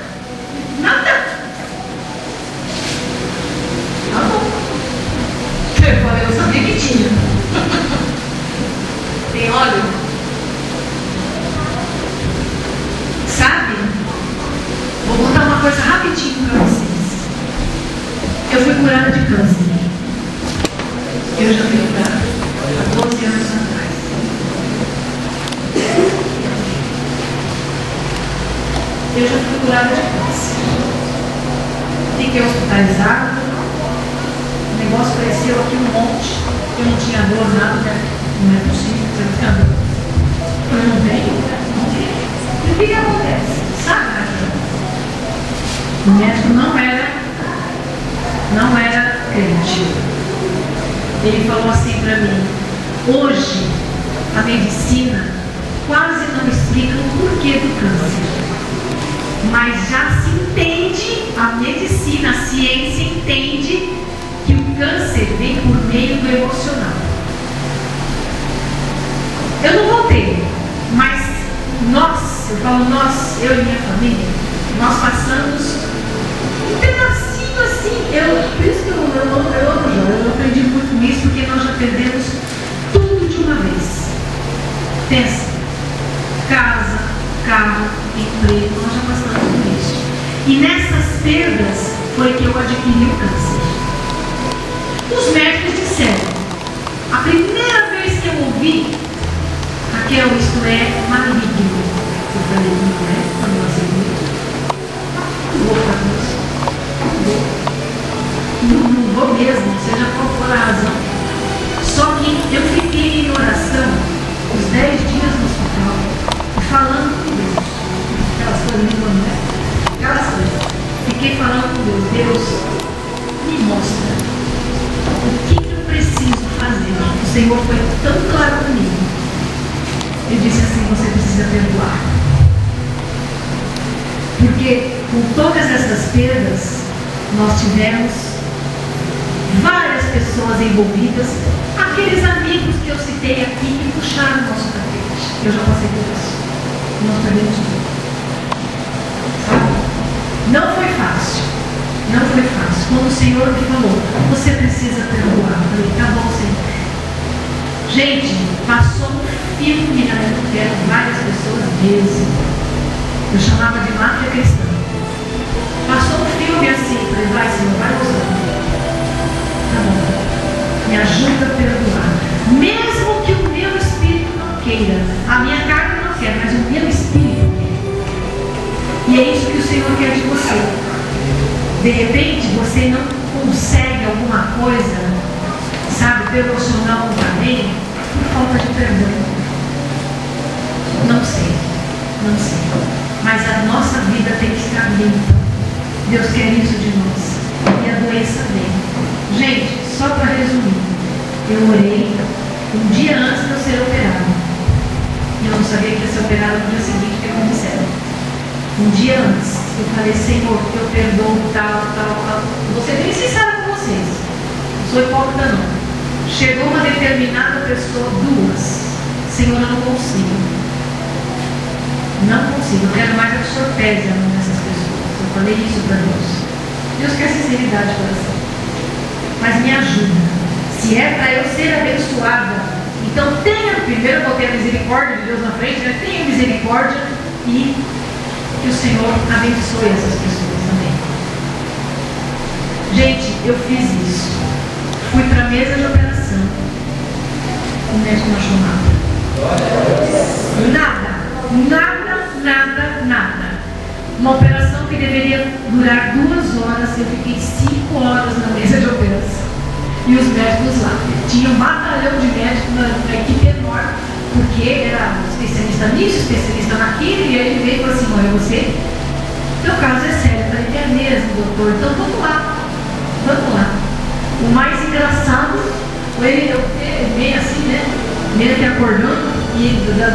S1: nada. Tá bom. Eu sabia que tinha. Tem óleo? Sabe? Vou contar uma coisa rapidinho para vocês. Eu fui curada de câncer. Eu já fui curada há 12 anos atrás. Eu já fui curada de câncer. Fiquei hospitalizada. O negócio cresceu aqui um monte. Eu não tinha dor, nada, né? Não é possível, você não tinha dor. Eu não tenho, não tenho. E o que acontece? Sabe, o médico não era crente. Ele falou assim para mim: hoje a medicina quase não explica o porquê do câncer, mas já se entende, a medicina, a ciência entende que o câncer vem por meio do emocional. Eu não voltei, mas nós, eu falo nós, eu e minha família, nós passamos um pedacinho assim. Por isso que eu aprendi muito nisso, porque nós já perdemos tudo de uma vez. Pensa, casa, carro, emprego, nós já passamos por isso. E nessas perdas foi que eu adquiri o câncer. Os médicos disseram, a primeira vez que eu ouvi, Raquel, isto é maligno. Eu falei, não é? Quando eu aceitei. Não vou para isso. Não vou mesmo, seja qual for a razão. Só que eu fiquei em oração os 10 dias no hospital, falando com Deus. Aquelas coisas, não é? Aquelas coisas. Fiquei falando com Deus. Deus, me mostra o que eu preciso fazer. O Senhor foi tão claro comigo. Ele disse assim: você precisa perdoar. Porque com todas essas perdas, nós tivemos várias pessoas envolvidas. Aqueles amigos que eu citei aqui que puxaram o nosso tapete. Eu já passei por isso. Nós perdemos tudo. Sabe? Não foi fácil. Não foi fácil. Quando o Senhor me falou, você precisa perdoar. Eu falei, tá bom, Senhor. Gente, passou um filme na minha vida, várias pessoas mesmo. Eu chamava de máfia cristã. Passou um filme assim, falei, vai, Senhor, vai usando. Tá bom. Me ajuda a perdoar. Mesmo que o E é isso que o Senhor quer de você. De repente, você não consegue alguma coisa, sabe, pelo emocional também, por falta de perdão. Não sei. Mas a nossa vida tem que estar limpa. Deus quer isso de nós. E a doença vem. Gente, só para resumir, eu orei um dia antes de eu ser operado. E eu não sabia que ia ser operado no dia seguinte, que me disseram. Um dia antes, eu falei, Senhor, eu perdoo tal. Vou ser bem sincera com vocês. Não sou hipócrita não. Chegou uma determinada pessoa, duas. Senhor, eu não consigo. Eu quero mais que o Senhor pese a mão dessas pessoas. Eu falei isso para Deus. Deus quer sinceridade de coração. Mas me ajuda. Se é para eu ser abençoada, então tenha, primeiro eu botei a misericórdia de Deus na frente, né? Tenha misericórdia e que o Senhor abençoe essas pessoas também. Gente, eu fiz isso. Fui para a mesa de operação. O médico não achou nada. Nada. Uma operação que deveria durar 2 horas, eu fiquei 5 horas na mesa de operação. E os médicos lá. Tinha um batalhão de médicos na equipe enorme, porque era especialista nisso, especialista naquilo, e aí ele veio e falou assim, olha, você, teu caso é sério. Eu falei, é mesmo, doutor, então vamos lá. O mais engraçado, ele meio assim, né? Meio que acordando. E da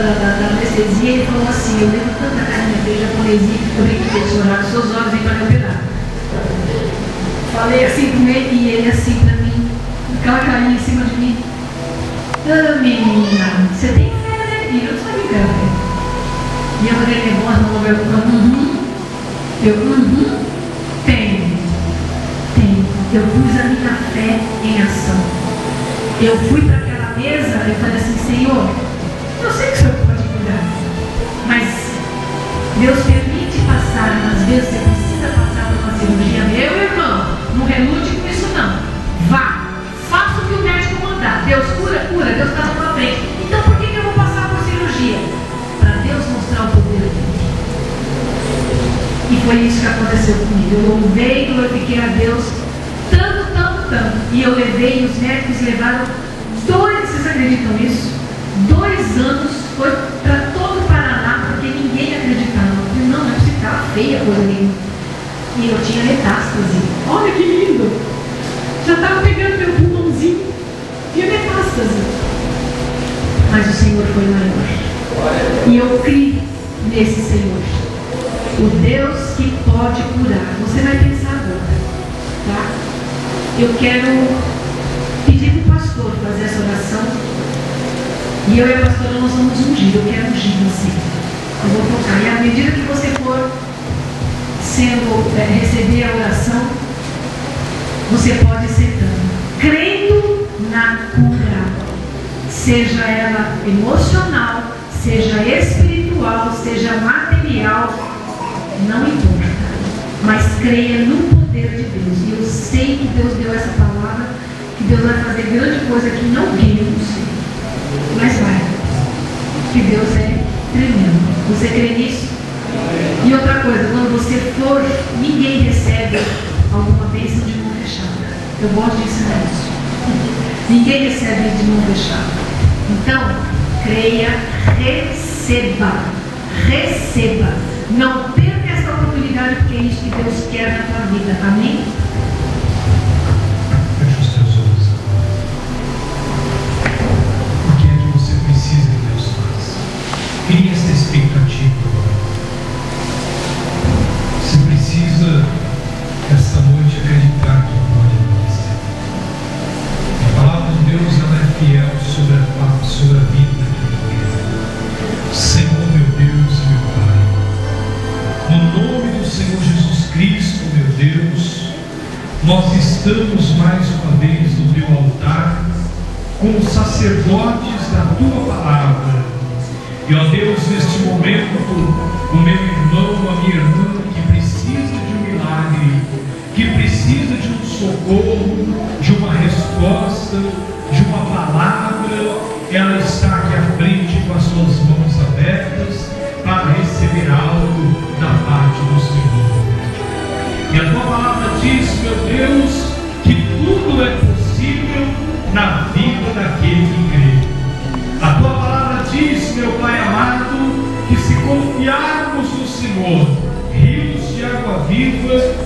S1: anestesia, ele falou assim, eu lembro tanto da carinha dele, japonesinha, que eu brinquei de chorar, os seus olhos vêm para me operar. Falei assim com ele, e ele assim para mim, aquela carinha em cima de mim. Menina, você tem fé, né? E eu não sabia que era fé. E eu falei, negócio, não vou tenho. Eu pus a minha fé em ação. Eu fui para aquela mesa e falei assim, Senhor, eu sei que o Senhor pode cuidar, mas Deus permite passar, às vezes você precisa passar por uma cirurgia. Meu irmão, não relute com isso não. Vá, faça o que o médico mandar. Deus cura, Deus está na tua frente. Então por que eu vou passar por cirurgia? Para Deus mostrar o poder dele. E foi isso que aconteceu comigo. Eu louvei, glorifiquei a Deus tanto. E eu levei, os médicos levaram 2, vocês acreditam nisso? 2 anos, foi para todo o Paraná, porque ninguém acreditava. Eu falei, não é possível, estava feia a coisa ali. E eu tinha metástase. Olha que lindo! Já estava pegando meu pulmãozinho. Tinha metástase. Mas o Senhor foi maior. E eu criei nesse Senhor. O Deus que pode curar. Você vai pensar agora, tá? Eu quero pedir para o pastor fazer essa oração. E eu e a pastora nós vamos ungir. Eu quero ungir você. Eu vou tocar. E à medida que você for receber a oração, você pode ir sentando. Crendo na cura. Seja ela emocional, seja espiritual, seja material, não importa. Mas creia no poder de Deus. E eu sei que Deus deu essa palavra, que Deus vai fazer grande coisa que não vimos. Mas vai. Que Deus é tremendo. Você crê nisso? E outra coisa, quando você for, ninguém recebe alguma bênção de mão fechada. Eu gosto de ensinar isso. Ninguém recebe de mão fechada. Então, creia, receba. Não perca essa oportunidade, porque é isso que Deus quer na tua vida. Amém?
S2: Feche os teus olhos agora. O que é que você precisa que Deus faça? Crie essa expectativa agora. Você precisa, esta noite, acreditar que pode acontecer. A palavra de Deus, ela é fiel sobre a vida daquele. Senhor, meu Deus e meu Pai, no nome do Senhor Jesus Cristo, meu Deus, nós estamos mais uma vez no teu altar, como sacerdotes da tua palavra. E ó Deus, neste momento, o meu irmão, a minha irmã, que precisa de um milagre, que precisa de um socorro, de uma resposta, de uma palavra, ela está aqui à frente com as suas mãos abertas para receber algo da parte do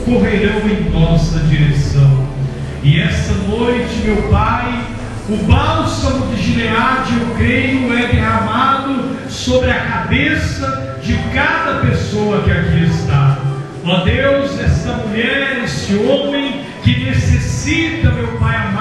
S2: correrão em nossa direção. E esta noite, meu Pai, o bálsamo de Gileade, eu creio, é derramado sobre a cabeça de cada pessoa que aqui está. Ó Deus, esta mulher, este homem que necessita, meu Pai amado,